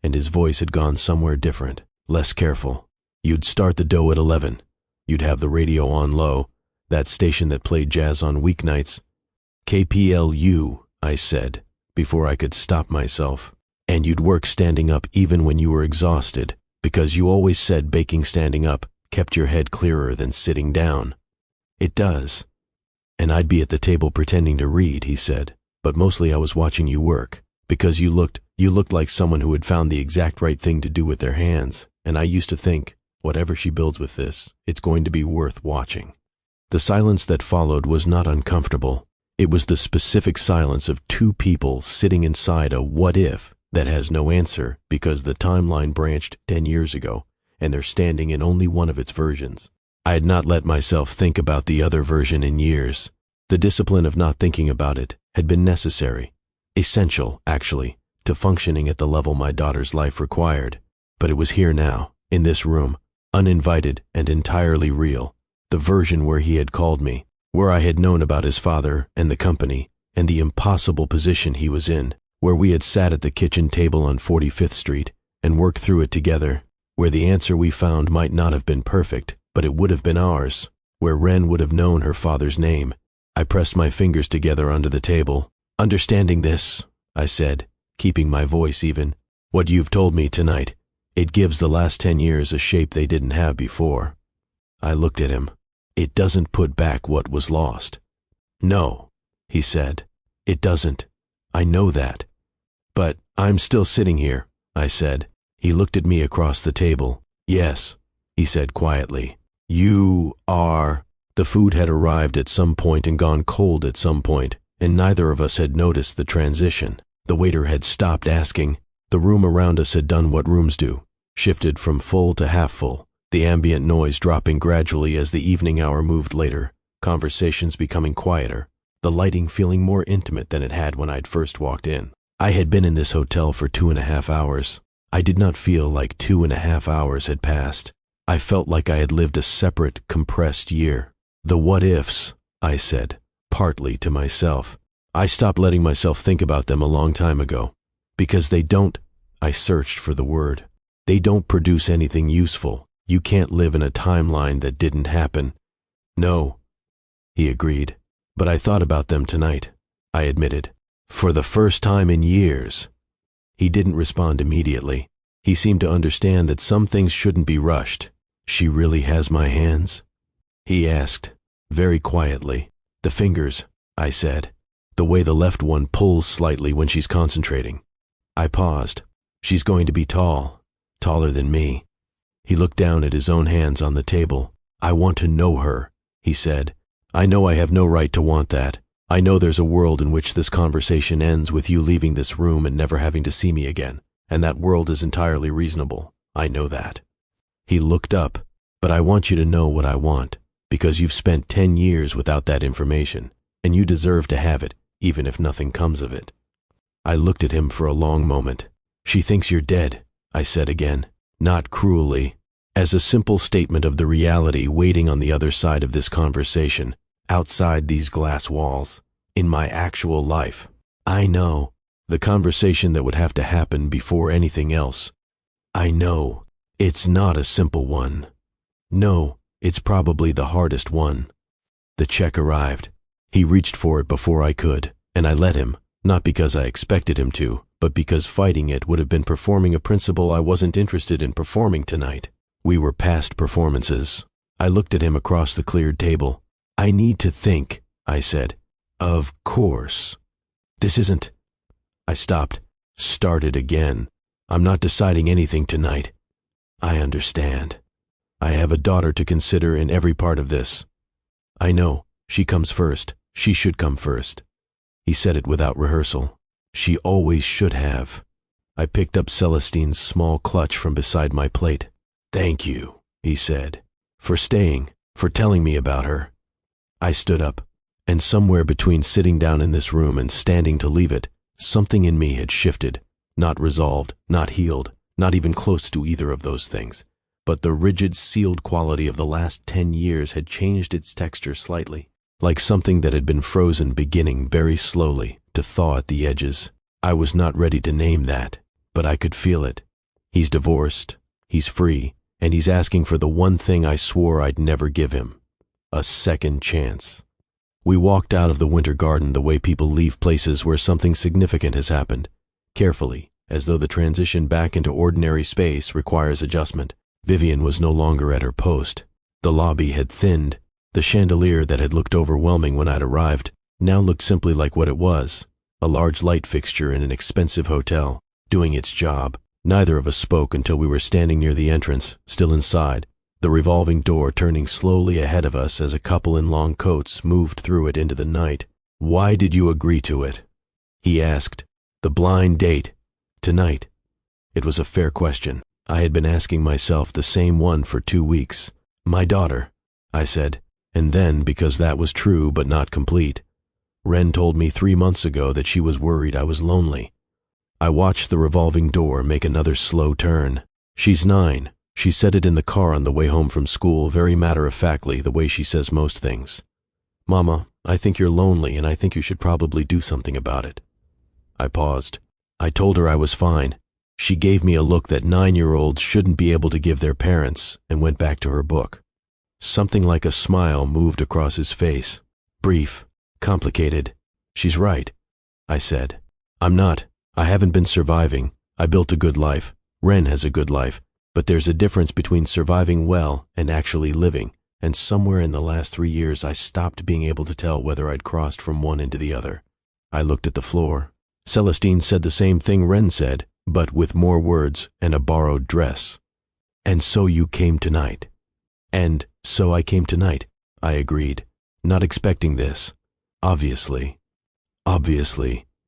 and his voice had gone somewhere different, less careful. You'd start the dough at 11. You'd have the radio on low, that station that played jazz on weeknights. KPLU, I said, before I could stop myself. And you'd work standing up even when you were exhausted, because you always said baking standing up kept your head clearer than sitting down. It does. And I'd be at the table pretending to read, he said, but mostly I was watching you work, because you looked like someone who had found the exact right thing to do with their hands, and I used to think, whatever she builds with this, it's going to be worth watching. The silence that followed was not uncomfortable. It was the specific silence of two people sitting inside a what-if that has no answer because the timeline branched 10 years ago, and they're standing in only one of its versions. I had not let myself think about the other version in years. The discipline of not thinking about it had been necessary, essential, actually, to functioning at the level my daughter's life required. But it was here now, in this room, uninvited and entirely real, the version where he had called me, where I had known about his father and the company and the impossible position he was in, where we had sat at the kitchen table on 45th Street and worked through it together, where the answer we found might not have been perfect, but it would have been ours, where Ren would have known her father's name. I pressed my fingers together under the table. Understanding this, I said, keeping my voice even, what you've told me tonight, it gives the last 10 years a shape they didn't have before. I looked at him. It doesn't put back what was lost. No, he said. It doesn't. I know that. But I'm still sitting here, I said. He looked at me across the table. Yes, he said quietly. You are… The food had arrived at some point and gone cold at some point, and neither of us had noticed the transition. The waiter had stopped asking. The room around us had done what rooms do, shifted from full to half full, the ambient noise dropping gradually as the evening hour moved later, conversations becoming quieter, the lighting feeling more intimate than it had when I'd first walked in. I had been in this hotel for 2.5 hours. I did not feel like 2.5 hours had passed. I felt like I had lived a separate, compressed year. The what-ifs, I said, partly to myself. I stopped letting myself think about them a long time ago. Because they don't, I searched for the word. They don't produce anything useful. You can't live in a timeline that didn't happen. No, he agreed. But I thought about them tonight, I admitted. For the first time in years. He didn't respond immediately. He seemed to understand that some things shouldn't be rushed. She really has my hands? He asked, very quietly. The fingers, I said. The way the left one pulls slightly when she's concentrating. I paused. She's going to be tall, taller than me. He looked down at his own hands on the table. I want to know her, he said. I know I have no right to want that. I know there's a world in which this conversation ends with you leaving this room and never having to see me again, and that world is entirely reasonable. I know that. He looked up. But I want you to know what I want, because you've spent 10 years without that information, and you deserve to have it, even if nothing comes of it. I looked at him for a long moment. She thinks you're dead, I said again, not cruelly, as a simple statement of the reality waiting on the other side of this conversation, outside these glass walls, in my actual life. I know, the conversation that would have to happen before anything else. I know, it's not a simple one. No, it's probably the hardest one. The check arrived. He reached for it before I could, and I let him, not because I expected him to, but because fighting it would have been performing a principle I wasn't interested in performing tonight. We were past performances. I looked at him across the cleared table. I need to think, I said. Of course. This isn't… I stopped, started again. I'm not deciding anything tonight. I understand. I have a daughter to consider in every part of this. I know, she comes first. She should come first. He said it without rehearsal. She always should have. I picked up Celestine's small clutch from beside my plate. Thank you, he said, for staying, for telling me about her. I stood up, and somewhere between sitting down in this room and standing to leave it, something in me had shifted, not resolved, not healed, not even close to either of those things. But the rigid, sealed quality of the last 10 years had changed its texture slightly, like something that had been frozen beginning very slowly to thaw at the edges. I was not ready to name that, but I could feel it. He's divorced, he's free, and he's asking for the one thing I swore I'd never give him, a second chance. We walked out of the winter garden the way people leave places where something significant has happened, carefully, as though the transition back into ordinary space requires adjustment. Vivian was no longer at her post. The lobby had thinned. The chandelier that had looked overwhelming when I'd arrived now looked simply like what it was, a large light fixture in an expensive hotel, doing its job. Neither of us spoke until we were standing near the entrance, still inside, the revolving door turning slowly ahead of us as a couple in long coats moved through it into the night. Why did you agree to it? He asked. The blind date. Tonight. It was a fair question. I had been asking myself the same one for 2 weeks. My daughter, I said, and then, because that was true but not complete, Wren told me 3 months ago that she was worried I was lonely. I watched the revolving door make another slow turn. She's 9. She said it in the car on the way home from school, very matter-of-factly, the way she says most things. Mama, I think you're lonely, and I think you should probably do something about it. I paused. I told her I was fine. She gave me a look that 9-year-olds shouldn't be able to give their parents and went back to her book. Something like a smile moved across his face. Brief, complicated. She's right, I said. I'm not. I haven't been surviving. I built a good life. Wren has a good life. But there's a difference between surviving well and actually living, and somewhere in the last 3 years I stopped being able to tell whether I'd crossed from one into the other. I looked at the floor. Celestine said the same thing Ren said, but with more words and a borrowed dress. "And so you came tonight." "And so I came tonight," I agreed, not expecting this. Obviously,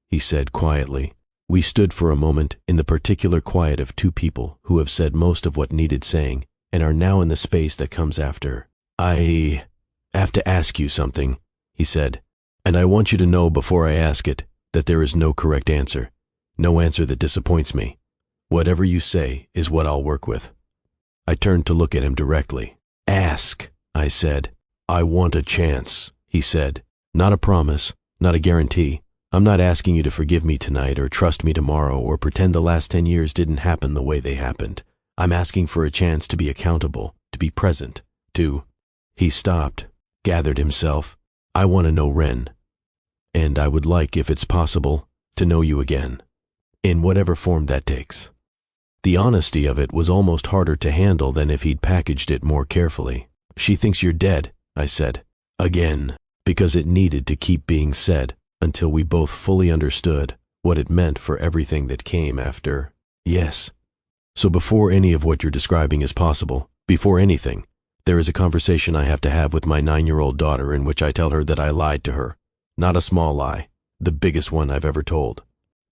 he said quietly. We stood for a moment in the particular quiet of two people who have said most of what needed saying and are now in the space that comes after. "I have to ask you something," he said, "and I want you to know before I ask it that there is no correct answer, no answer that disappoints me. Whatever you say is what I'll work with." I turned to look at him directly. "Ask," I said. "I want a chance," he said. "Not a promise, not a guarantee. I'm not asking you to forgive me tonight or trust me tomorrow or pretend the last 10 years didn't happen the way they happened. I'm asking for a chance to be accountable, to be present, to—" He stopped, gathered himself. "I want to know Ren. And I would like, if it's possible, to know you again, in whatever form that takes." The honesty of it was almost harder to handle than if he'd packaged it more carefully. "She thinks you're dead," I said. Again, because it needed to keep being said until we both fully understood what it meant for everything that came after. "Yes." "So before any of what you're describing is possible, before anything, there is a conversation I have to have with my 9-year-old daughter in which I tell her that I lied to her. Not a small lie, the biggest one I've ever told."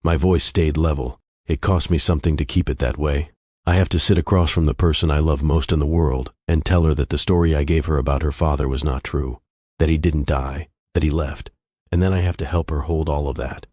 My voice stayed level. It cost me something to keep it that way. I have to sit across from the person I love most in the world and tell her that the story I gave her about her father was not true, that he didn't die, that he left, and then I have to help her hold all of that.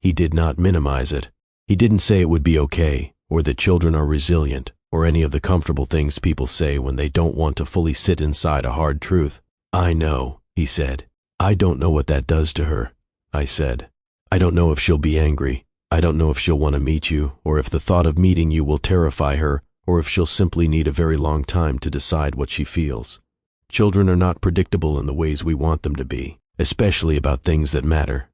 He did not minimize it. He didn't say it would be okay, or that children are resilient, or any of the comfortable things people say when they don't want to fully sit inside a hard truth. "I know," he said. "I don't know what that does to her," I said. "I don't know if she'll be angry. I don't know if she'll want to meet you, or if the thought of meeting you will terrify her, or if she'll simply need a very long time to decide what she feels. Children are not predictable in the ways we want them to be, especially about things that matter."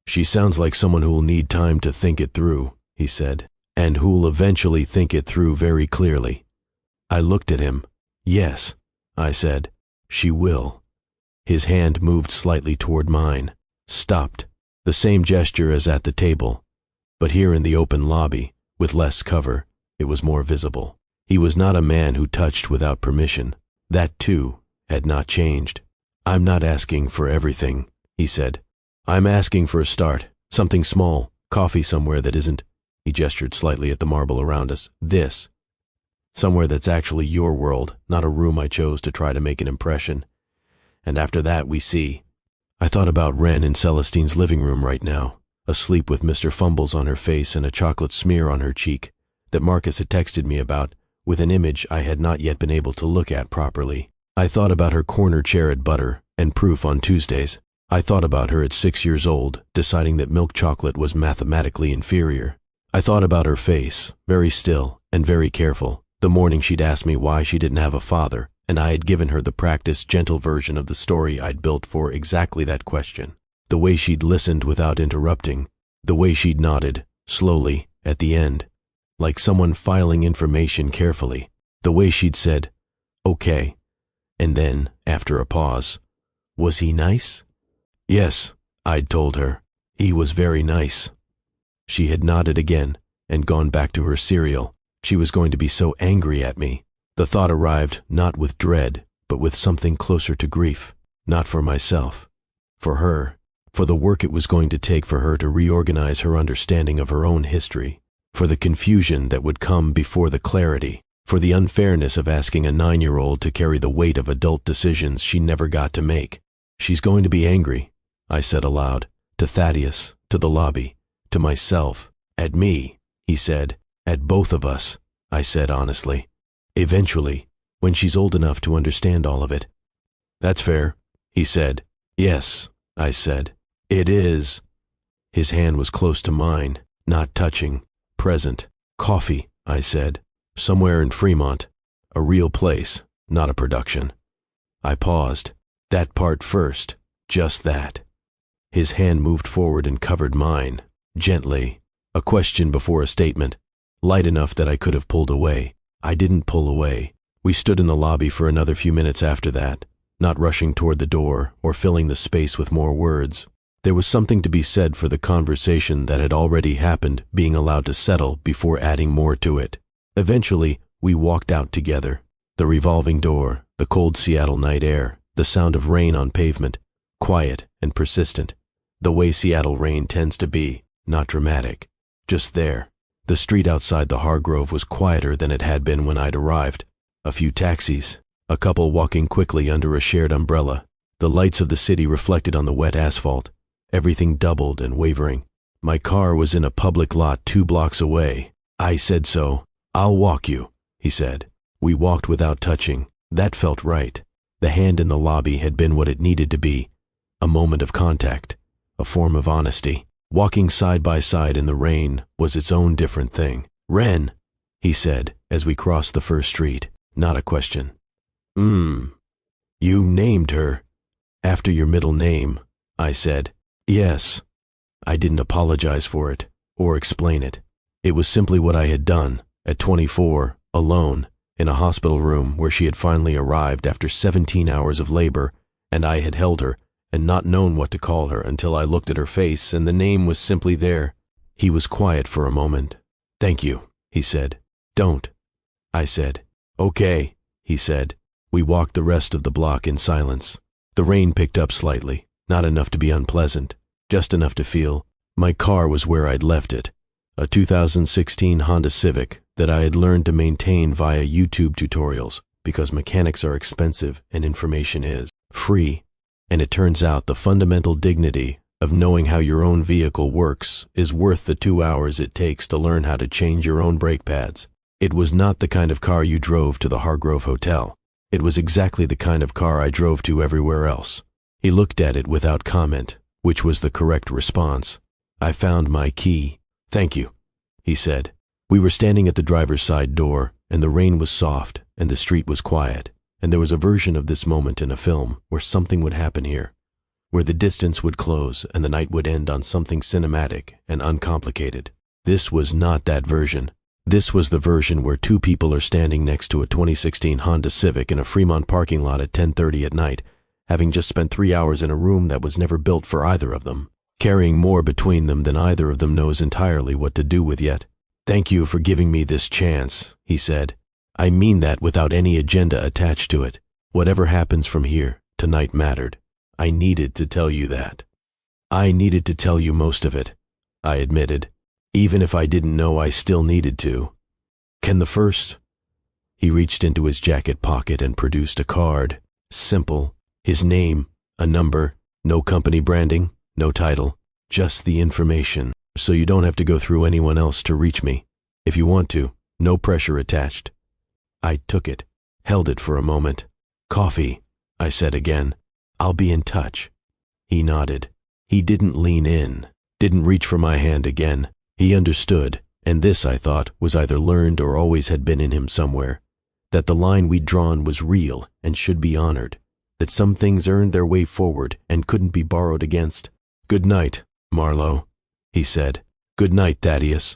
"She sounds like someone who'll need time to think it through," he said, "and who'll eventually think it through very clearly." I looked at him. "Yes," I said, "she will." His hand moved slightly toward mine, stopped, the same gesture as at the table. But here in the open lobby, with less cover, it was more visible. He was not a man who touched without permission. That, too, had not changed. "I'm not asking for everything," he said. "I'm asking for a start, something small, coffee somewhere that isn't—" he gestured slightly at the marble around us, "this. Somewhere that's actually your world, not a room I chose to try to make an impression. And after that, we see." I thought about Ren in Celestine's living room right now, asleep with Mr. Fumbles on her face and a chocolate smear on her cheek that Marcus had texted me about, with an image I had not yet been able to look at properly. I thought about her corner chair at Butter and Proof on Tuesdays. I thought about her at 6 years old, deciding that milk chocolate was mathematically inferior. I thought about her face, very still and very careful, the morning she'd asked me why she didn't have a father, and I had given her the practiced, gentle version of the story I'd built for exactly that question. The way she'd listened without interrupting, the way she'd nodded, slowly, at the end, like someone filing information carefully, the way she'd said, "Okay," and then, after a pause, "Was he nice?" "Yes," I'd told her. "He was very nice." She had nodded again and gone back to her cereal. She was going to be so angry at me. The thought arrived not with dread, but with something closer to grief, not for myself, for her, for the work it was going to take for her to reorganize her understanding of her own history, for the confusion that would come before the clarity, for the unfairness of asking a 9-year-old to carry the weight of adult decisions she never got to make. "She's going to be angry," I said aloud, to Thaddeus, to the lobby, to myself, at me, he said, "at both of us," I said honestly. "Eventually, when she's old enough to understand all of it." "That's fair," he said. "Yes," I said. "It is." His hand was close to mine, not touching, present. "Coffee," I said. "Somewhere in Fremont. A real place, not a production." I paused. That part first, just that. His hand moved forward and covered mine, gently. A question before a statement, light enough that I could have pulled away. I didn't pull away. We stood in the lobby for another few minutes after that, not rushing toward the door or filling the space with more words. There was something to be said for the conversation that had already happened being allowed to settle before adding more to it. Eventually, we walked out together. The revolving door, the cold Seattle night air, the sound of rain on pavement, quiet and persistent. The way Seattle rain tends to be, not dramatic, just there. The street outside the Hargrove was quieter than it had been when I'd arrived. A few taxis, a couple walking quickly under a shared umbrella, the lights of the city reflected on the wet asphalt, everything doubled and wavering. My car was in a public lot 2 blocks away. I said so. "I'll walk you," he said. We walked without touching. That felt right. The hand in the lobby had been what it needed to be. A moment of contact, a form of honesty. Walking side by side in the rain was its own different thing. "Ren," he said as we crossed the first street. Not a question. You named her after your middle name," I said. "Yes." I didn't apologize for it or explain it. It was simply what I had done at 24, alone, in a hospital room where she had finally arrived after 17 hours of labor, and I had held her and not known what to call her until I looked at her face and the name was simply there. He was quiet for a moment. "Thank you," he said. "Don't," I said. "Okay," he said. We walked the rest of the block in silence. The rain picked up slightly, not enough to be unpleasant, just enough to feel. My car was where I'd left it, a 2016 Honda Civic that I had learned to maintain via YouTube tutorials because mechanics are expensive and information is free. And it turns out the fundamental dignity of knowing how your own vehicle works is worth the 2 hours it takes to learn how to change your own brake pads. It was not the kind of car you drove to the Hargrove Hotel. It was exactly the kind of car I drove to everywhere else. He looked at it without comment, which was the correct response. I found my key. "Thank you," he said. We were standing at the driver's side door, and the rain was soft, and the street was quiet, and there was a version of this moment in a film where something would happen here, where the distance would close and the night would end on something cinematic and uncomplicated. This was not that version. This was the version where 2 people are standing next to a 2016 Honda Civic in a Fremont parking lot at 10:30 at night, having just spent 3 hours in a room that was never built for either of them, carrying more between them than either of them knows entirely what to do with yet. "Thank you for giving me this chance," he said. "I mean that without any agenda attached to it. Whatever happens from here, tonight mattered. I needed to tell you that." "I needed to tell you most of it," I admitted. "Even if I didn't know I still needed to. Can the first?" He reached into his jacket pocket and produced a card. Simple. His name, a number, no company branding, no title, just the information, so you don't have to go through anyone else to reach me. If you want to, no pressure attached. I took it, held it for a moment. "Coffee," I said again. "I'll be in touch." He nodded. He didn't lean in, didn't reach for my hand again. He understood, and this, I thought, was either learned or always had been in him somewhere, that the line we'd drawn was real and should be honored, that some things earned their way forward and couldn't be borrowed against. "Good night, Marlo," he said. "Good night, Thaddeus."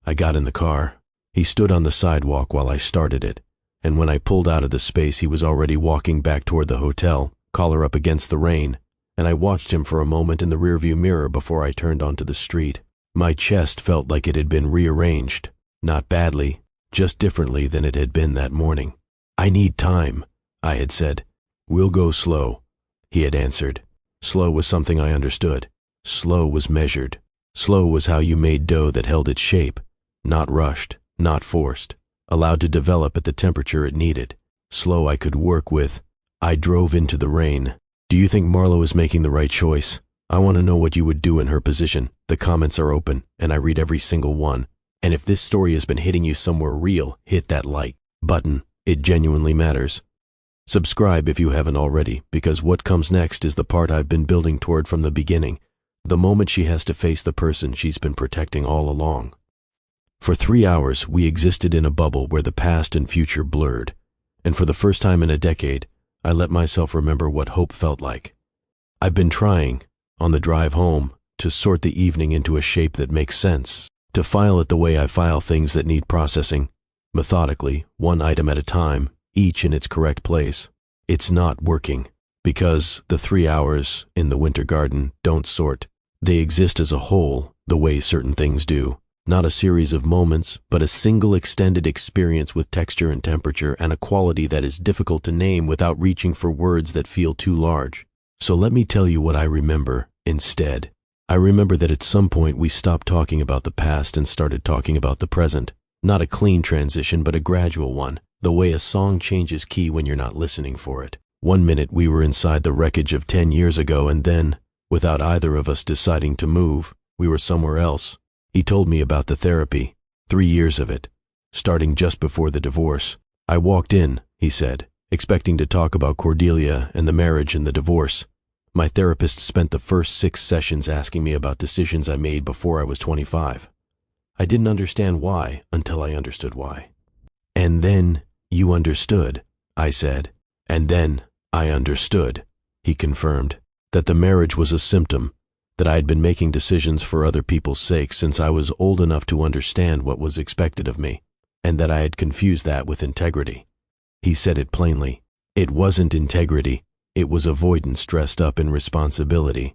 I got in the car. He stood on the sidewalk while I started it, and when I pulled out of the space he was already walking back toward the hotel, collar up against the rain, and I watched him for a moment in the rearview mirror before I turned onto the street. My chest felt like it had been rearranged, not badly, just differently than it had been that morning. "I need time," I had said. "We'll go slow," he had answered. Slow was something I understood. Slow was measured. Slow was how you made dough that held its shape, not rushed, not forced, allowed to develop at the temperature it needed. Slow I could work with. I drove into the rain. "Do you think Marlo is making the right choice? I want to know what you would do in her position. The comments are open, and I read every single one. And if this story has been hitting you somewhere real, hit that like button. It genuinely matters. Subscribe if you haven't already, because what comes next is the part I've been building toward from the beginning, the moment she has to face the person she's been protecting all along. For 3 hours, we existed in a bubble where the past and future blurred, and for the first time in a decade, I let myself remember what hope felt like. I've been trying, on the drive home, to sort the evening into a shape that makes sense, to file it the way I file things that need processing, methodically, one item at a time, each in its correct place. It's not working, because the 3 hours in the winter garden don't sort. They exist as a whole, the way certain things do. Not a series of moments, but a single extended experience with texture and temperature and a quality that is difficult to name without reaching for words that feel too large. So let me tell you what I remember instead. I remember that at some point we stopped talking about the past and started talking about the present. Not a clean transition, but a gradual one, the way a song changes key when you're not listening for it. 1 minute we were inside the wreckage of 10 years ago, and then, without either of us deciding to move, we were somewhere else. He told me about the therapy, 3 years of it, starting just before the divorce. I walked in, he said, expecting to talk about Cordelia and the marriage and the divorce. My therapist spent the first 6 sessions asking me about decisions I made before I was 25. I didn't understand why until I understood why. And then you understood, I said. And then I understood, he confirmed, that the marriage was a symptom, that I had been making decisions for other people's sake since I was old enough to understand what was expected of me, and that I had confused that with integrity. He said it plainly. It wasn't integrity, it was avoidance dressed up in responsibility.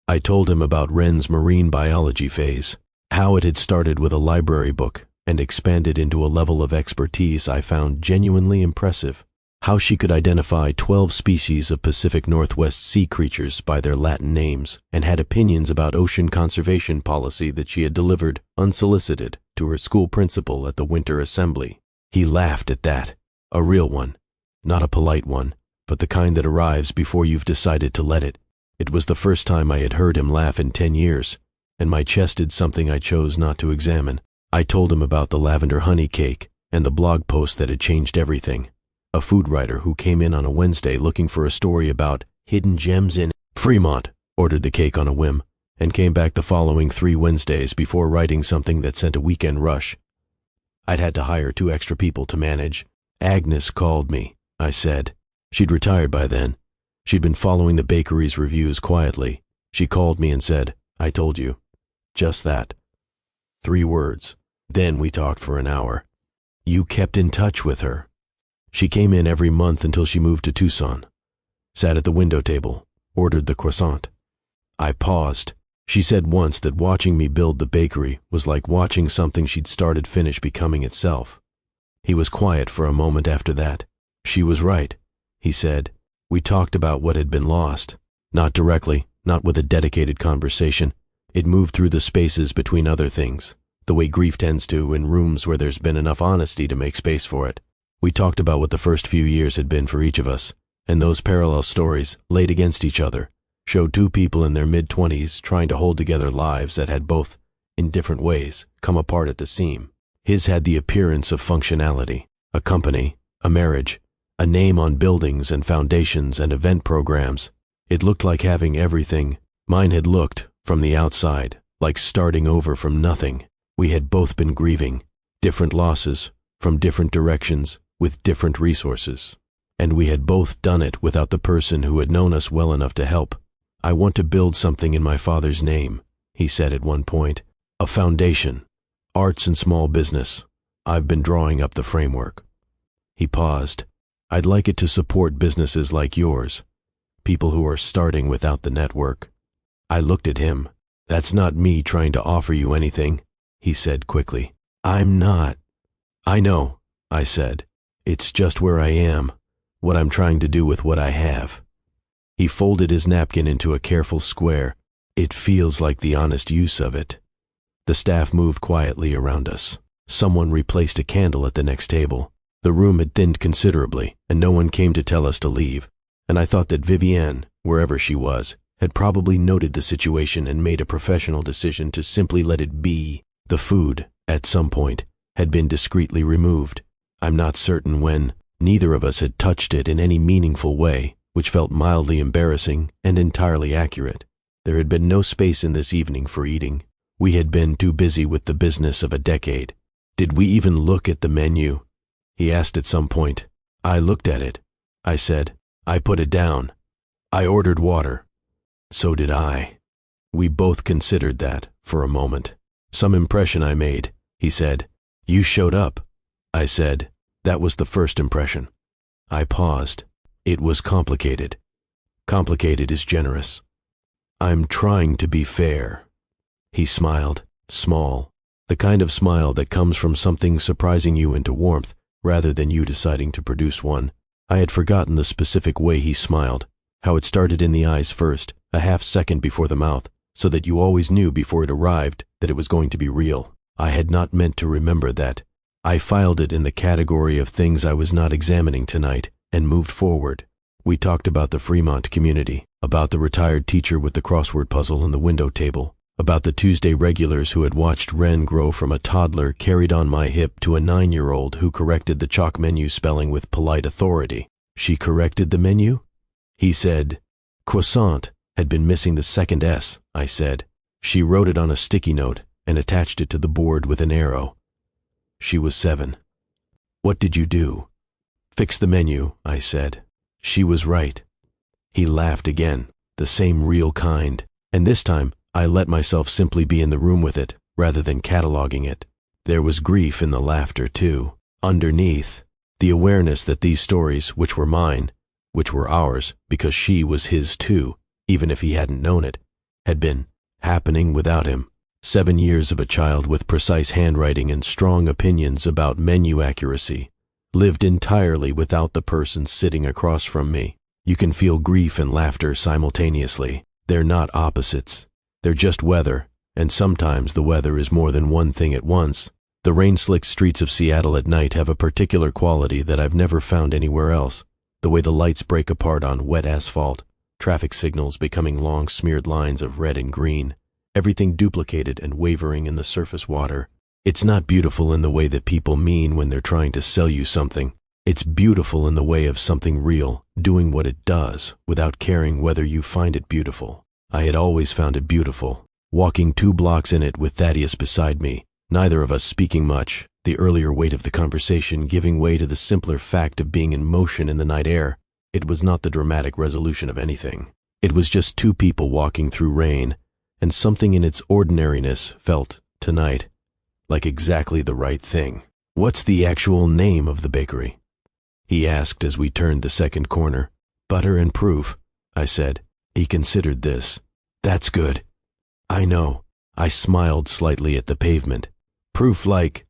I told him about Ren's marine biology phase, how it had started with a library book and expanded into a level of expertise I found genuinely impressive. How she could identify 12 species of Pacific Northwest sea creatures by their Latin names and had opinions about ocean conservation policy that she had delivered unsolicited to her school principal at the winter assembly. He laughed at that. A real one. Not a polite one, but the kind that arrives before you've decided to let it. It was the first time I had heard him laugh in 10 years, and my chest did something I chose not to examine. I told him about the lavender honey cake and the blog post that had changed everything. A food writer who came in on a Wednesday looking for a story about hidden gems in Fremont ordered the cake on a whim and came back the following 3 Wednesdays before writing something that sent a weekend rush. I'd had to hire 2 extra people to manage. Agnes called me, I said. She'd retired by then. She'd been following the bakery's reviews quietly. She called me and said, "I told you." Just that. 3 words. Then we talked for an hour. You kept in touch with her. She came in every month until she moved to Tucson. Sat at the window table, ordered the croissant. I paused. She said once that watching me build the bakery was like watching something she'd started finish becoming itself. He was quiet for a moment after that. She was right, he said. We talked about what had been lost. Not directly, not with a dedicated conversation. It moved through the spaces between other things, the way grief tends to in rooms where there's been enough honesty to make space for it. We talked about what the first few years had been for each of us, and those parallel stories, laid against each other, showed 2 people in their mid-20s trying to hold together lives that had both, in different ways, come apart at the seam. His had the appearance of functionality, a company, a marriage, a name on buildings and foundations and event programs. It looked like having everything. Mine had looked, from the outside, like starting over from nothing. We had both been grieving, different losses, from different directions, with different resources. And we had both done it without the person who had known us well enough to help. I want to build something in my father's name, he said at one point. A foundation. Arts and small business. I've been drawing up the framework. He paused. I'd like it to support businesses like yours, people who are starting without the network. I looked at him. That's not me trying to offer you anything, he said quickly. I'm not. I know, I said. It's just where I am, what I'm trying to do with what I have. He folded his napkin into a careful square. It feels like the honest use of it. The staff moved quietly around us. Someone replaced a candle at the next table. The room had thinned considerably, and no one came to tell us to leave. And I thought that Vivienne, wherever she was, had probably noted the situation and made a professional decision to simply let it be. The food, at some point, had been discreetly removed. I'm not certain when. Neither of us had touched it in any meaningful way, which felt mildly embarrassing and entirely accurate. There had been no space in this evening for eating. We had been too busy with the business of a decade. Did we even look at the menu? He asked at some point. I looked at it. I said. I put it down. I ordered water. So did I. We both considered that for a moment. Some impression I made, he said. You showed up. I said. That was the first impression. I paused. It was complicated. Complicated is generous. I'm trying to be fair. He smiled, small, the kind of smile that comes from something surprising you into warmth rather than you deciding to produce one. I had forgotten the specific way he smiled, how it started in the eyes first, a half second before the mouth, so that you always knew before it arrived that it was going to be real. I had not meant to remember that. I filed it in the category of things I was not examining tonight and moved forward. We talked about the Fremont community, about the retired teacher with the crossword puzzle on the window table, about the Tuesday regulars who had watched Ren grow from a toddler carried on my hip to a 9-year-old who corrected the chalk menu spelling with polite authority. She corrected the menu? He said, croissant had been missing the second S, I said. She wrote it on a sticky note and attached it to the board with an arrow. She was 7. What did you do? Fix the menu, I said. She was right. He laughed again, the same real kind, and this time I let myself simply be in the room with it, rather than cataloging it. There was grief in the laughter, too. Underneath, the awareness that these stories, which were mine, which were ours, because she was his too, even if he hadn't known it, had been happening without him. 7 years of a child with precise handwriting and strong opinions about menu accuracy, lived entirely without the person sitting across from me. You can feel grief and laughter simultaneously. They're not opposites. They're just weather, and sometimes the weather is more than one thing at once. The rain-slicked streets of Seattle at night have a particular quality that I've never found anywhere else. The way the lights break apart on wet asphalt, traffic signals becoming long smeared lines of red and green, everything duplicated and wavering in the surface water. It's not beautiful in the way that people mean when they're trying to sell you something. It's beautiful in the way of something real, doing what it does, without caring whether you find it beautiful. I had always found it beautiful. Walking 2 blocks in it with Thaddeus beside me, neither of us speaking much, the earlier weight of the conversation giving way to the simpler fact of being in motion in the night air. It was not the dramatic resolution of anything. It was just 2 people walking through rain, and something in its ordinariness felt, tonight, like exactly the right thing. What's the actual name of the bakery? He asked as we turned the second corner. Butter and Proof, I said. He considered this. That's good. I know. I smiled slightly at the pavement. Proof like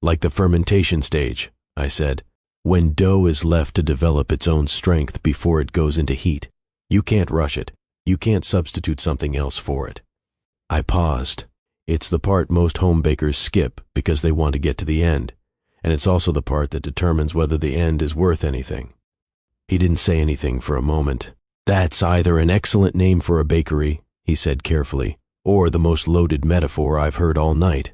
the fermentation stage, I said. When dough is left to develop its own strength before it goes into heat. You can't rush it. You can't substitute something else for it. I paused. It's the part most home bakers skip because they want to get to the end, and it's also the part that determines whether the end is worth anything. He didn't say anything for a moment. That's either an excellent name for a bakery, he said carefully, or the most loaded metaphor I've heard all night.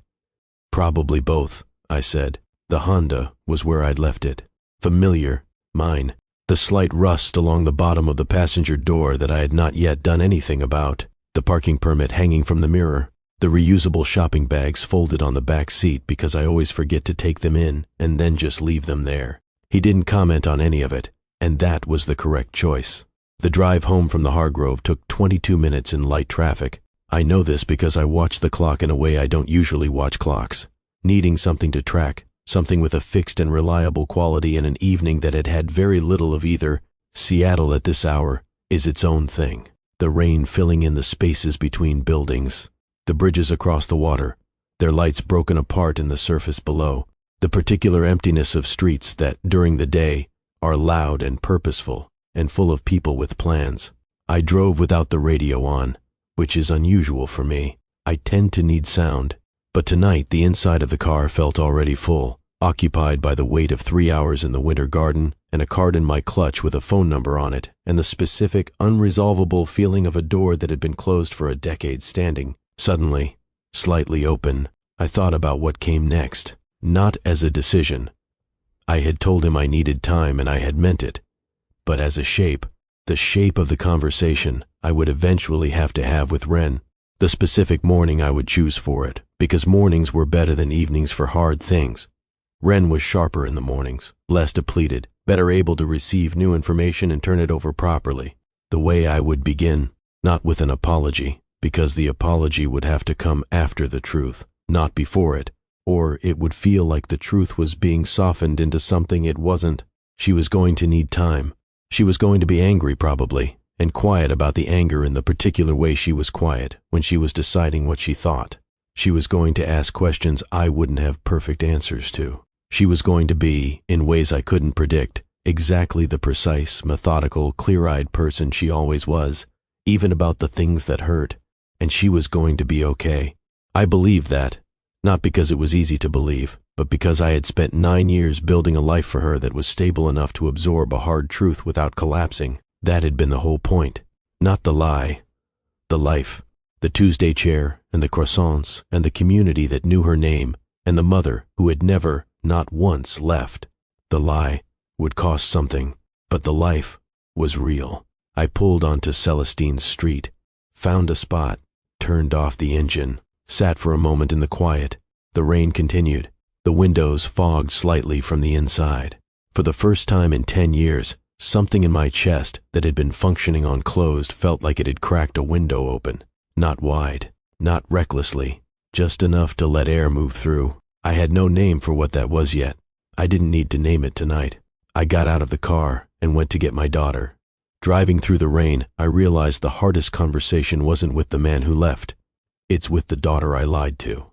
Probably both, I said. The Honda was where I'd left it. Familiar, mine. The slight rust along the bottom of the passenger door that I had not yet done anything about. The parking permit hanging from the mirror. The reusable shopping bags folded on the back seat because I always forget to take them in and then just leave them there. He didn't comment on any of it, and that was the correct choice. The drive home from the Hargrove took 22 minutes in light traffic. I know this because I watch the clock in a way I don't usually watch clocks. Needing something to track, something with a fixed and reliable quality in an evening that had had very little of either. Seattle at this hour is its own thing. The rain filling in the spaces between buildings. The bridges across the water, their lights broken apart in the surface below. The particular emptiness of streets that, during the day, are loud and purposeful and full of people with plans. I drove without the radio on, which is unusual for me. I tend to need sound. But tonight the inside of the car felt already full, occupied by the weight of 3 hours in the winter garden and a card in my clutch with a phone number on it and the specific, unresolvable feeling of a door that had been closed for a decade standing. Suddenly, slightly open, I thought about what came next, not as a decision. I had told him I needed time and I had meant it, but as a shape, the shape of the conversation I would eventually have to have with Ren, the specific morning I would choose for it, because mornings were better than evenings for hard things. Ren was sharper in the mornings, less depleted, better able to receive new information and turn it over properly. The way I would begin, not with an apology, because the apology would have to come after the truth, not before it, or it would feel like the truth was being softened into something it wasn't. She was going to need time. She was going to be angry probably, and quiet about the anger in the particular way she was quiet when she was deciding what she thought. She was going to ask questions I wouldn't have perfect answers to. She was going to be, in ways I couldn't predict, exactly the precise, methodical, clear-eyed person she always was, even about the things that hurt, and she was going to be okay. I believed that, not because it was easy to believe, but because I had spent 9 years building a life for her that was stable enough to absorb a hard truth without collapsing. That had been the whole point. Not the lie. The life. The Tuesday chair, and the croissants, and the community that knew her name, and the mother who had never, not once, left. The lie would cost something, but the life was real. I pulled onto Celestine's street, found a spot, turned off the engine, sat for a moment in the quiet. The rain continued. The windows fogged slightly from the inside. For the first time in 10 years, something in my chest that had been functioning on closed felt like it had cracked a window open. Not wide, not recklessly, just enough to let air move through. I had no name for what that was yet. I didn't need to name it tonight. I got out of the car and went to get my daughter. Driving through the rain, I realized the hardest conversation wasn't with the man who left. It's with the daughter I lied to.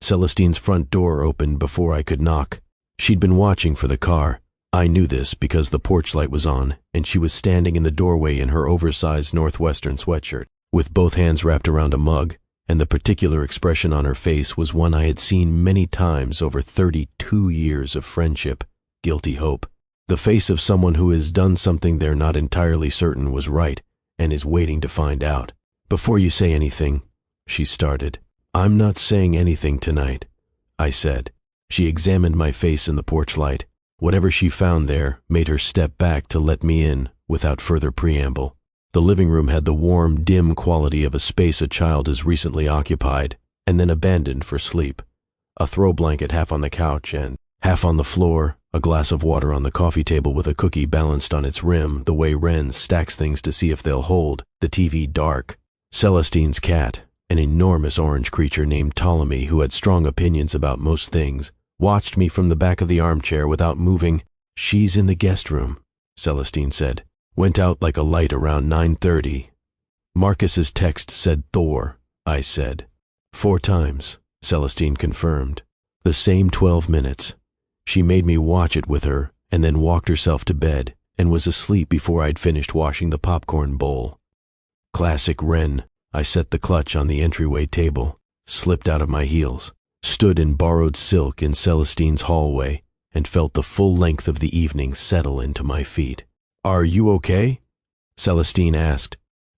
Celestine's front door opened before I could knock. She'd been watching for the car. I knew this because the porch light was on, and she was standing in the doorway in her oversized Northwestern sweatshirt, with both hands wrapped around a mug, and the particular expression on her face was one I had seen many times over 32 years of friendship, guilty hope. The face of someone who has done something they're not entirely certain was right, and is waiting to find out. "Before you say anything," she started. "I'm not saying anything tonight," I said. She examined my face in the porch light. Whatever she found there made her step back to let me in without further preamble. The living room had the warm, dim quality of a space a child has recently occupied and then abandoned for sleep. A throw blanket half on the couch and half on the floor, a glass of water on the coffee table with a cookie balanced on its rim the way Ren stacks things to see if they'll hold, the TV dark. Celestine's cat, an enormous orange creature named Ptolemy who had strong opinions about most things, watched me from the back of the armchair without moving. "She's in the guest room," Celestine said. "Went out like a light around 9:30. Marcus's text said Thor," I said. 4 times, Celestine confirmed. The same 12 minutes. She made me watch it with her and then walked herself to bed and was asleep before I'd finished washing the popcorn bowl. Classic Ren. I set the clutch on the entryway table, slipped out of my heels, stood in borrowed silk in Celestine's hallway, and felt the full length of the evening settle into my feet. "Are you okay?" Celestine asked,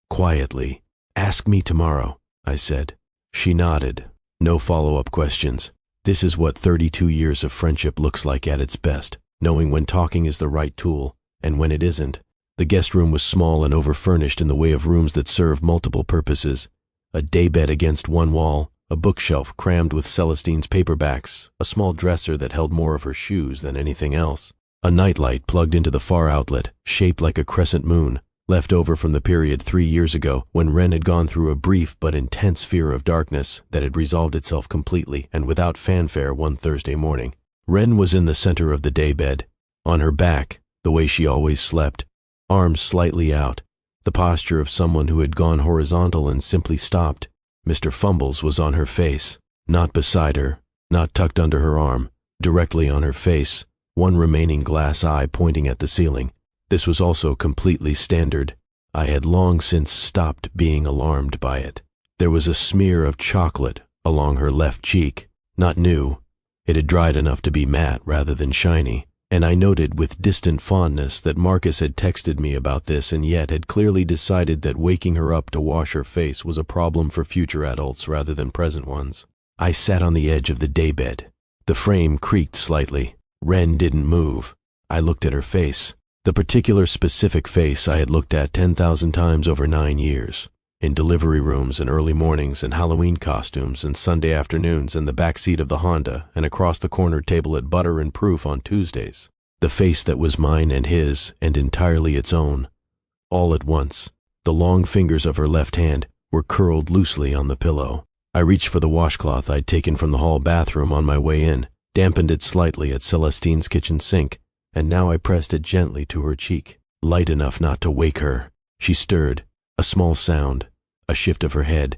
quietly. "Ask me tomorrow," I said. She nodded. No follow-up questions. This is what 32 years of friendship looks like at its best, knowing when talking is the right tool and when it isn't. The guest room was small and overfurnished in the way of rooms that serve multiple purposes. A daybed against one wall, a bookshelf crammed with Celestine's paperbacks, a small dresser that held more of her shoes than anything else, a nightlight plugged into the far outlet, shaped like a crescent moon, left over from the period 3 years ago when Ren had gone through a brief but intense fear of darkness that had resolved itself completely and without fanfare one Thursday morning. Ren was in the center of the daybed, on her back, the way she always slept, arms slightly out, the posture of someone who had gone horizontal and simply stopped. Mr. Fumbles was on her face, not beside her, not tucked under her arm, directly on her face, one remaining glass eye pointing at the ceiling. This was also completely standard. I had long since stopped being alarmed by it. There was a smear of chocolate along her left cheek, not new. It had dried enough to be matte rather than shiny, and I noted with distant fondness that Marcus had texted me about this and yet had clearly decided that waking her up to wash her face was a problem for future adults rather than present ones. I sat on the edge of the daybed. The frame creaked slightly. Ren didn't move. I looked at her face. The particular specific face I had looked at 10,000 times over 9 years. In delivery rooms and early mornings and Halloween costumes and Sunday afternoons in the back seat of the Honda and across the corner table at Butter and Proof on Tuesdays. The face that was mine and his and entirely its own. All at once, the long fingers of her left hand were curled loosely on the pillow. I reached for the washcloth I'd taken from the hall bathroom on my way in, dampened it slightly at Celestine's kitchen sink, and now I pressed it gently to her cheek, light enough not to wake her. She stirred, a small sound, a shift of her head,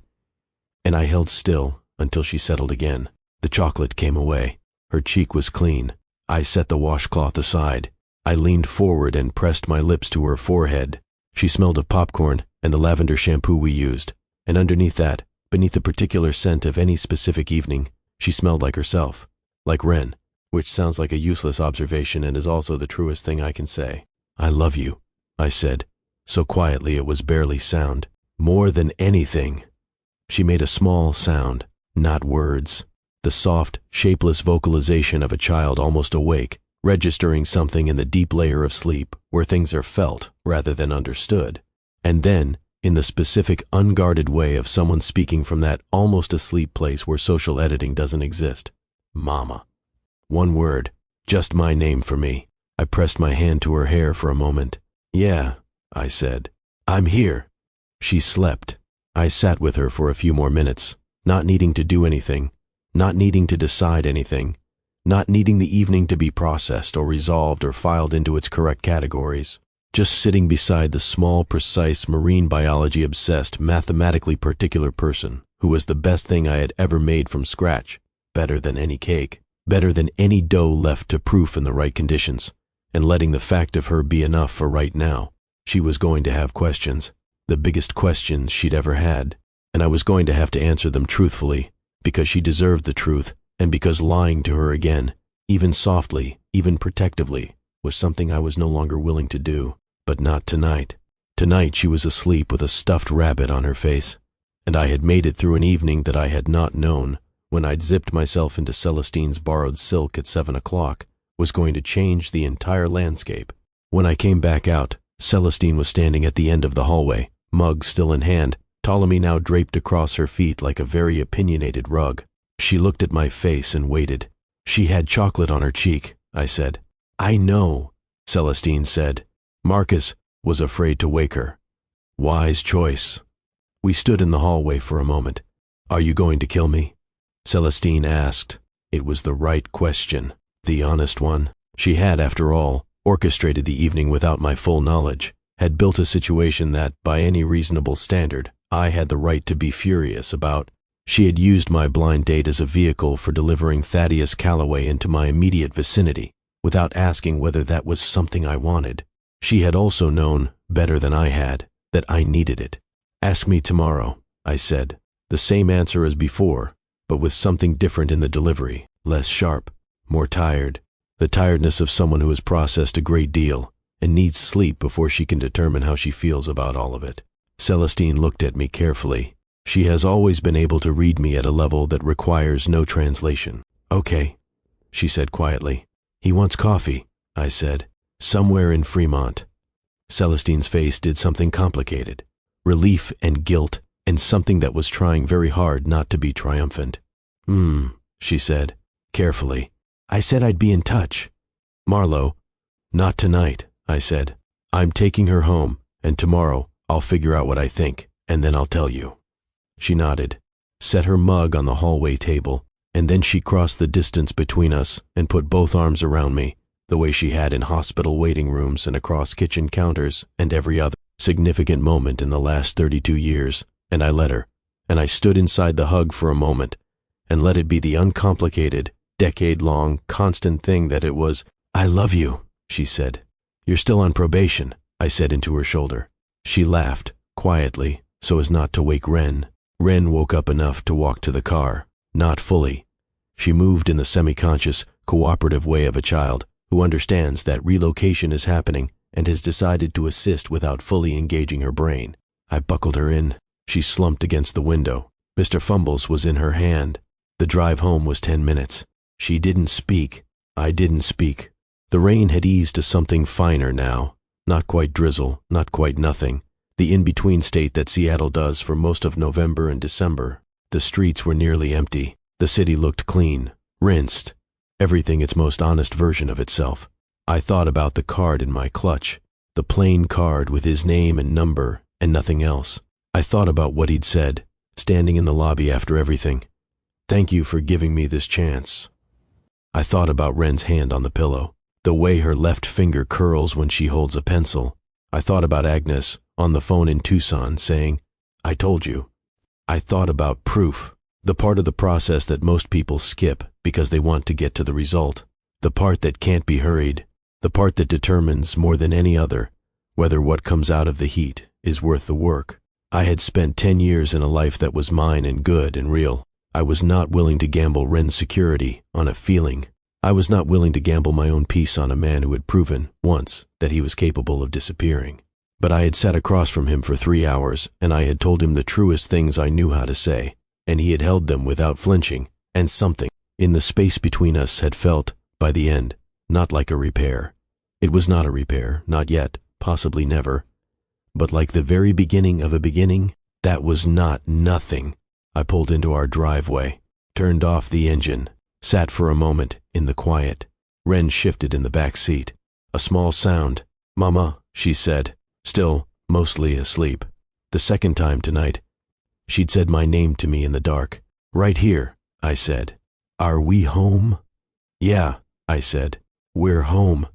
and I held still until she settled again. The chocolate came away. Her cheek was clean. I set the washcloth aside. I leaned forward and pressed my lips to her forehead. She smelled of popcorn and the lavender shampoo we used, and underneath that, beneath the particular scent of any specific evening, she smelled like herself, like Ren, which sounds like a useless observation and is also the truest thing I can say. "I love you," I said, so quietly it was barely sound. "More than anything." She made a small sound, not words, the soft, shapeless vocalization of a child almost awake, registering something in the deep layer of sleep where things are felt rather than understood. And then, in the specific, unguarded way of someone speaking from that almost asleep place where social editing doesn't exist. Mama. One word, just my name for me. I pressed my hand to her hair for a moment. "Yeah," I said. "I'm here." She slept. I sat with her for a few more minutes, not needing to do anything, not needing to decide anything, not needing the evening to be processed or resolved or filed into its correct categories. Just sitting beside the small, precise, marine biology-obsessed, mathematically particular person who was the best thing I had ever made from scratch, better than any cake, better than any dough left to proof in the right conditions, and letting the fact of her be enough for right now. She was going to have questions, the biggest questions she'd ever had, and I was going to have to answer them truthfully, because she deserved the truth, and because lying to her again, even softly, even protectively, was something I was no longer willing to do. But not tonight. Tonight she was asleep with a stuffed rabbit on her face, and I had made it through an evening that I had not known, when I'd zipped myself into Celestine's borrowed silk at 7 o'clock, was going to change the entire landscape. When I came back out, Celestine was standing at the end of the hallway, mug still in hand, Ptolemy now draped across her feet like a very opinionated rug. She looked at my face and waited. "She had chocolate on her cheek," I said. "I know," Celestine said. Marcus was afraid to wake her. Wise choice. We stood in the hallway for a moment. "Are you going to kill me?" Celestine asked. It was the right question, the honest one. She had, after all, orchestrated the evening without my full knowledge, had built a situation that, by any reasonable standard, I had the right to be furious about. She had used my blind date as a vehicle for delivering Thaddeus Calloway into my immediate vicinity, without asking whether that was something I wanted. She had also known, better than I had, that I needed it. "Ask me tomorrow," I said. The same answer as before, but with something different in the delivery, less sharp, more tired. The tiredness of someone who has processed a great deal and needs sleep before she can determine how she feels about all of it. Celestine looked at me carefully. She has always been able to read me at a level that requires no translation. "Okay," she said quietly. "He wants coffee," I said. "Somewhere in Fremont." Celestine's face did something complicated. Relief and guilt, and something that was trying very hard not to be triumphant. She said, carefully. "I said I'd be in touch." "Marlo." "Not tonight," I said. "I'm taking her home, and tomorrow I'll figure out what I think, and then I'll tell you." She nodded, set her mug on the hallway table, and then she crossed the distance between us and put both arms around me, the way she had in hospital waiting rooms and across kitchen counters and every other significant moment in the last 32 years, and I let her, and I stood inside the hug for a moment, and let it be the uncomplicated, decade-long, constant thing that it was. "I love you," she said. "You're still on probation," I said into her shoulder. She laughed, quietly, so as not to wake Ren. Ren woke up enough to walk to the car, not fully. She moved in the semi-conscious, cooperative way of a child who understands that relocation is happening and has decided to assist without fully engaging her brain. I buckled her in. She slumped against the window. Mr. Fumbles was in her hand. The drive home was 10 minutes. She didn't speak. I didn't speak. The rain had eased to something finer now. Not quite drizzle, not quite nothing. The in-between state that Seattle does for most of November and December. The streets were nearly empty. The city looked clean, rinsed. Everything its most honest version of itself. I thought about the card in my clutch, the plain card with his name and number and nothing else. I thought about what he'd said, standing in the lobby after everything. "Thank you for giving me this chance." I thought about Ren's hand on the pillow. The way her left finger curls when she holds a pencil. I thought about Agnes on the phone in Tucson saying, "I told you." I thought about proof, the part of the process that most people skip because they want to get to the result, the part that can't be hurried, the part that determines more than any other whether what comes out of the heat is worth the work. I had spent 10 years in a life that was mine and good and real. I was not willing to gamble Ren's security on a feeling. I was not willing to gamble my own peace on a man who had proven, once, that he was capable of disappearing. But I had sat across from him for 3 hours, and I had told him the truest things I knew how to say, and he had held them without flinching, and something in the space between us had felt, by the end, not like a repair. It was not a repair, not yet, possibly never, but like the very beginning of a beginning. That was not nothing. I pulled into our driveway, turned off the engine, sat for a moment in the quiet. Ren shifted in the back seat. A small sound. "Mama," she said, still mostly asleep. The second time tonight. She'd said my name to me in the dark. "Right here," I said. "Are we home?" "Yeah," I said. "We're home."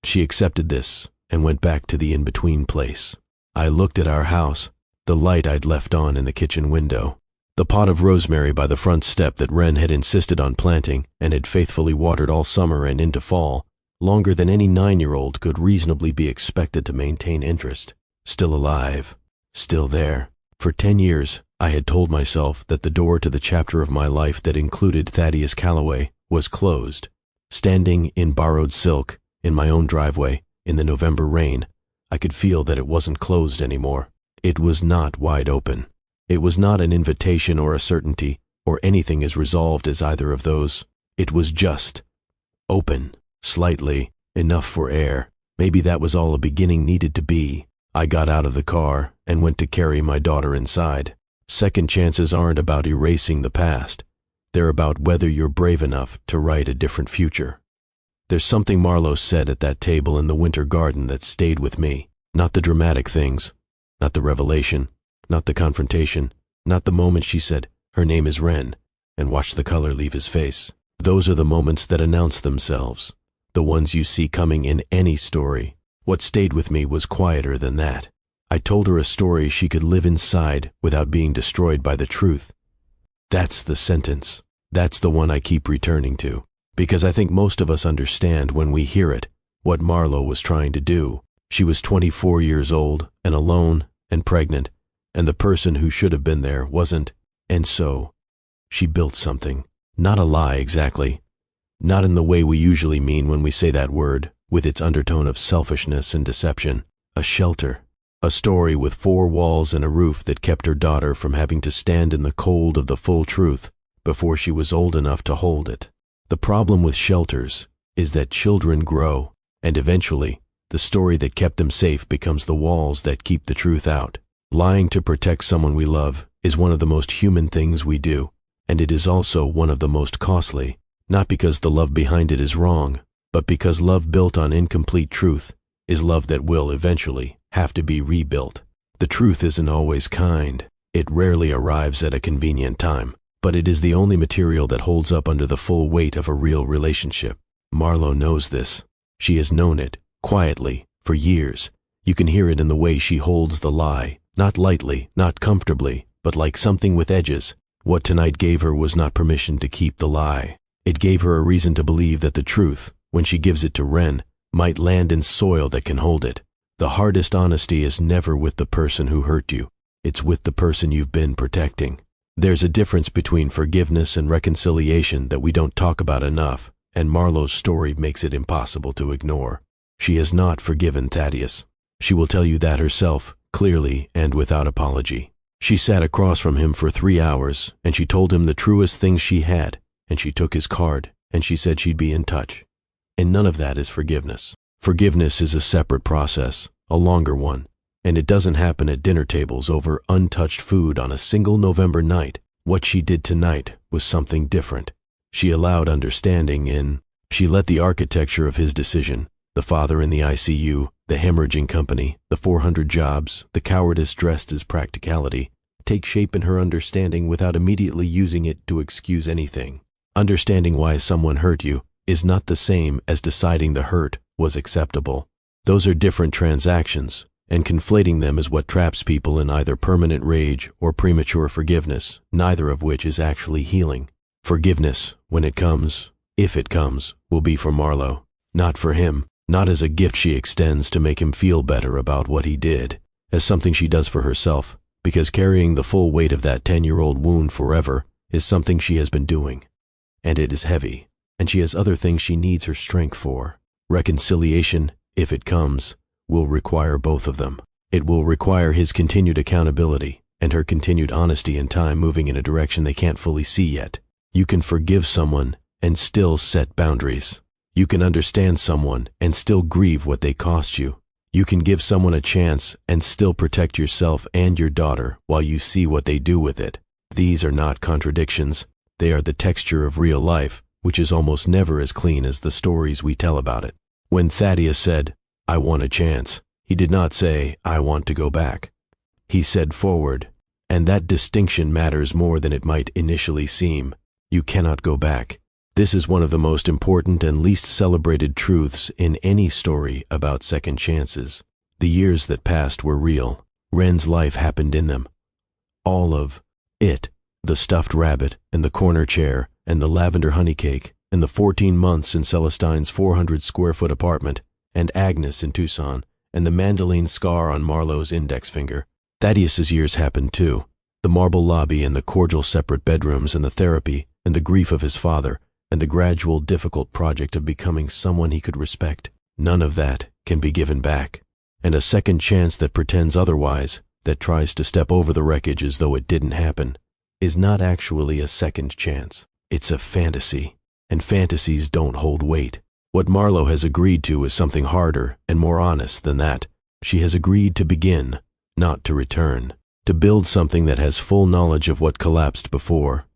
She accepted this and went back to the in-between place. I looked at our house, the light I'd left on in the kitchen window, the pot of rosemary by the front step that Ren had insisted on planting and had faithfully watered all summer and into fall, longer than any 9-year-old could reasonably be expected to maintain interest. Still alive, still there. For 10 years, I had told myself that the door to the chapter of my life that included Thaddeus Calloway was closed. Standing in borrowed silk, in my own driveway, in the November rain, I could feel that it wasn't closed anymore. It was not wide open. It was not an invitation or a certainty, or anything as resolved as either of those. It was just open, slightly, enough for air. Maybe that was all a beginning needed to be. I got out of the car and went to carry my daughter inside. Second chances aren't about erasing the past. They're about whether you're brave enough to write a different future. There's something Marlo said at that table in the winter garden that stayed with me. Not the dramatic things, not the revelation, not the confrontation, not the moment she said, "Her name is Ren," and watched the color leave his face. Those are the moments that announce themselves, the ones you see coming in any story. What stayed with me was quieter than that. I told her a story she could live inside without being destroyed by the truth. That's the sentence. That's the one I keep returning to, because I think most of us understand when we hear it what Marlo was trying to do. She was 24 years old and alone and pregnant, and the person who should have been there wasn't, and so she built something. Not a lie exactly, not in the way we usually mean when we say that word, with its undertone of selfishness and deception. A shelter, a story with 4 walls and a roof that kept her daughter from having to stand in the cold of the full truth before she was old enough to hold it. The problem with shelters is that children grow, and eventually the story that kept them safe becomes the walls that keep the truth out. Lying to protect someone we love is one of the most human things we do, and it is also one of the most costly, not because the love behind it is wrong, but because love built on incomplete truth is love that will eventually have to be rebuilt. The truth isn't always kind. It rarely arrives at a convenient time, but it is the only material that holds up under the full weight of a real relationship. Marlo knows this. She has known it, quietly, for years. You can hear it in the way she holds the lie, not lightly, not comfortably, but like something with edges. What tonight gave her was not permission to keep the lie. It gave her a reason to believe that the truth, when she gives it to Ren, might land in soil that can hold it. The hardest honesty is never with the person who hurt you. It's with the person you've been protecting. There's a difference between forgiveness and reconciliation that we don't talk about enough, and Marlo's story makes it impossible to ignore. She has not forgiven Thaddeus. She will tell you that herself, clearly and without apology. She sat across from him for 3 hours, and she told him the truest things she had, and she took his card, and she said she'd be in touch. And none of that is forgiveness. Forgiveness is a separate process, a longer one, and it doesn't happen at dinner tables over untouched food on a single November night. What she did tonight was something different. She allowed understanding in. She let the architecture of his decision, the father in the ICU, the hemorrhaging company, the 400 jobs, the cowardice dressed as practicality, take shape in her understanding without immediately using it to excuse anything. Understanding why someone hurt you is not the same as deciding the hurt was acceptable. Those are different transactions, and conflating them is what traps people in either permanent rage or premature forgiveness, neither of which is actually healing. Forgiveness, when it comes, if it comes, will be for Marlo, not for him, not as a gift she extends to make him feel better about what he did, as something she does for herself, because carrying the full weight of that 10-year-old wound forever is something she has been doing. And it is heavy, and she has other things she needs her strength for. Reconciliation, if it comes, will require both of them. It will require his continued accountability and her continued honesty in time moving in a direction they can't fully see yet. You can forgive someone and still set boundaries. You can understand someone and still grieve what they cost you. You can give someone a chance and still protect yourself and your daughter while you see what they do with it. These are not contradictions. They are the texture of real life, which is almost never as clean as the stories we tell about it. When Thaddeus said, "I want a chance," he did not say, "I want to go back." He said forward, and that distinction matters more than it might initially seem. You cannot go back. This is one of the most important and least celebrated truths in any story about second chances. The years that passed were real. Wren's life happened in them. All of it, the stuffed rabbit and the corner chair and the lavender honey cake and the 14 months in Celestine's 400-square-foot apartment and Agnes in Tucson and the mandolin scar on Marlo's index finger. Thaddeus's years happened too. The marble lobby and the cordial separate bedrooms and the therapy and the grief of his father and the gradual difficult project of becoming someone he could respect. None of that can be given back. And a second chance that pretends otherwise, that tries to step over the wreckage as though it didn't happen, is not actually a second chance. It's a fantasy, and fantasies don't hold weight. What Marlo has agreed to is something harder and more honest than that. She has agreed to begin, not to return, to build something that has full knowledge of what collapsed before,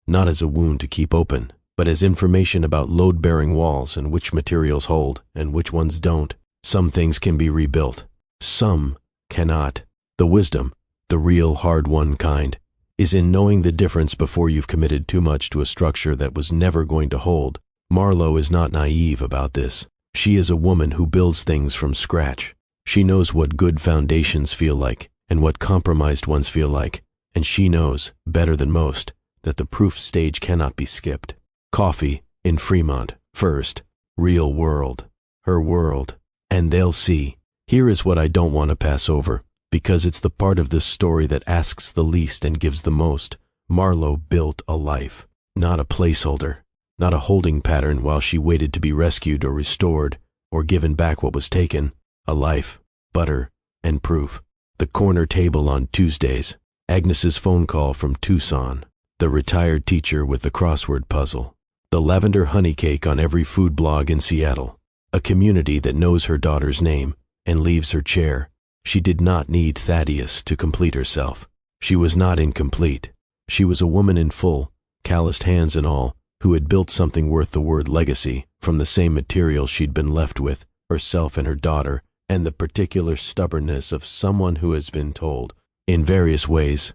not as a wound to keep open, but as information about load-bearing walls and which materials hold and which ones don't. Some things can be rebuilt. Some cannot. The wisdom, the real hard-won kind, is in knowing the difference before you've committed too much to a structure that was never going to hold. Marlo is not naive about this. She is a woman who builds things from scratch. She knows what good foundations feel like and what compromised ones feel like, and she knows, better than most, that the proof stage cannot be skipped. Coffee in Fremont, first. Real world. Her world. And they'll see. Here is what I don't want to pass over, because it's the part of this story that asks the least and gives the most. Marlo built a life, not a placeholder, not a holding pattern while she waited to be rescued or restored or given back what was taken. A life, butter, and proof. The corner table on Tuesdays, Agnes's phone call from Tucson, the retired teacher with the crossword puzzle, the lavender honey cake on every food blog in Seattle, a community that knows her daughter's name and leaves her chair. She did not need Thaddeus to complete herself. She was not incomplete. She was a woman in full, calloused hands and all, who had built something worth the word legacy from the same material she'd been left with, herself and her daughter, and the particular stubbornness of someone who has been told, in various ways,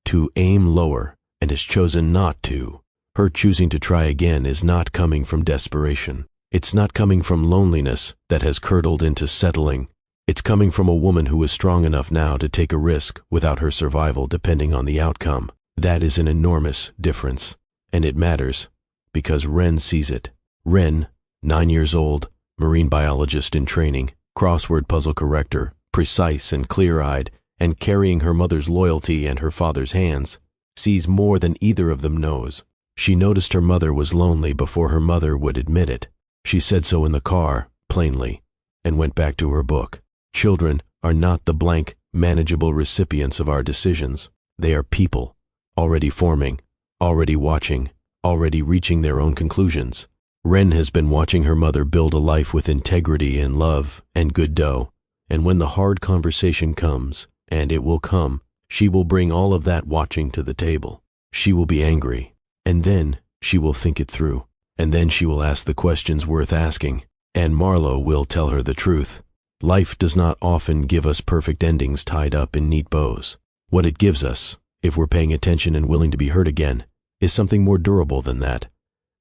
to aim lower and has chosen not to. Her choosing to try again is not coming from desperation. It's not coming from loneliness that has curdled into settling. It's coming from a woman who is strong enough now to take a risk without her survival depending on the outcome. That is an enormous difference, and it matters because Wren sees it. Wren, 9 years old, marine biologist in training, crossword puzzle corrector, precise and clear-eyed, and carrying her mother's loyalty and her father's hands, sees more than either of them knows. She noticed her mother was lonely before her mother would admit it. She said so in the car, plainly, and went back to her book. Children are not the blank, manageable recipients of our decisions. They are people, already forming, already watching, already reaching their own conclusions. Wren has been watching her mother build a life with integrity and love and good dough, and when the hard conversation comes, and it will come, she will bring all of that watching to the table. She will be angry, and then she will think it through, and then she will ask the questions worth asking, and Marlo will tell her the truth. Life does not often give us perfect endings tied up in neat bows. What it gives us, if we're paying attention and willing to be hurt again, is something more durable than that.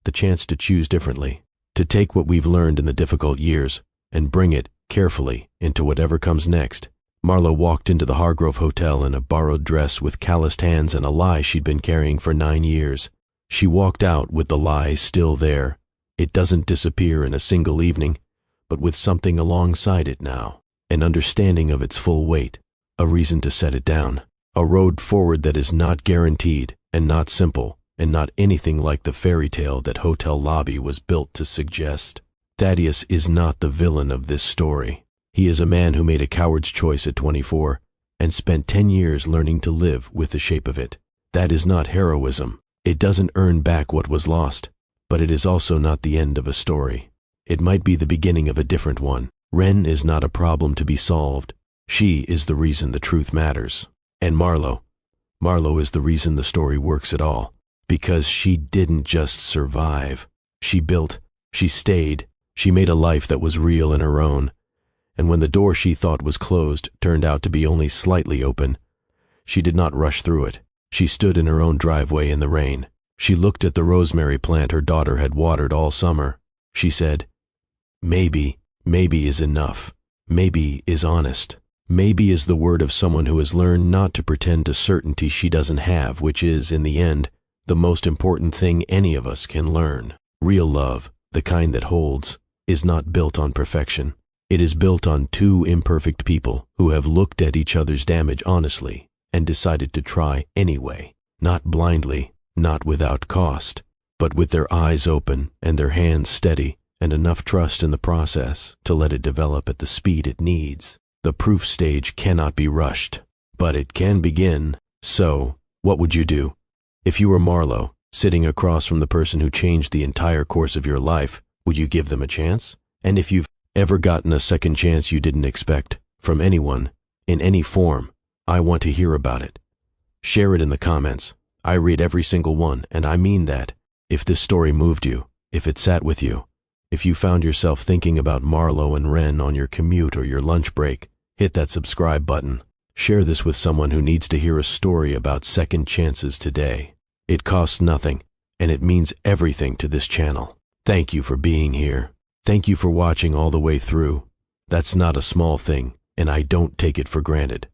The chance to choose differently, to take what we've learned in the difficult years and bring it, carefully, into whatever comes next. Marlo walked into the Hargrove Hotel in a borrowed dress with calloused hands and a lie she'd been carrying for 9 years. She walked out with the lie still there. It doesn't disappear in a single evening, but with something alongside it now, an understanding of its full weight, a reason to set it down, a road forward that is not guaranteed and not simple and not anything like the fairy tale that Hotel Lobby was built to suggest. Thaddeus is not the villain of this story. He is a man who made a coward's choice at 24 and spent 10 years learning to live with the shape of it. That is not heroism. It doesn't earn back what was lost, but it is also not the end of a story. It might be the beginning of a different one. Ren is not a problem to be solved. She is the reason the truth matters. And Marlo is the reason the story works at all, because she didn't just survive. She built, she stayed, she made a life that was real in her own. And when the door she thought was closed turned out to be only slightly open, she did not rush through it. She stood in her own driveway in the rain. She looked at the rosemary plant her daughter had watered all summer. She said, "Maybe is enough. Maybe is honest. Maybe is the word of someone who has learned not to pretend to certainty she doesn't have, which is, in the end, the most important thing any of us can learn. Real love, the kind that holds, is not built on perfection. It is built on two imperfect people who have looked at each other's damage honestly and decided to try anyway, not blindly, not without cost, but with their eyes open and their hands steady and enough trust in the process to let it develop at the speed it needs. The proof stage cannot be rushed, but it can begin. So, what would you do? If you were Marlo, sitting across from the person who changed the entire course of your life, would you give them a chance? And if you've ever gotten a second chance you didn't expect, from anyone, in any form, I want to hear about it. Share it in the comments. I read every single one, and I mean that. If this story moved you, if it sat with you, if you found yourself thinking about Marlo and Ren on your commute or your lunch break, hit that subscribe button. Share this with someone who needs to hear a story about second chances today. It costs nothing, and it means everything to this channel. Thank you for being here. Thank you for watching all the way through. That's not a small thing, and I don't take it for granted.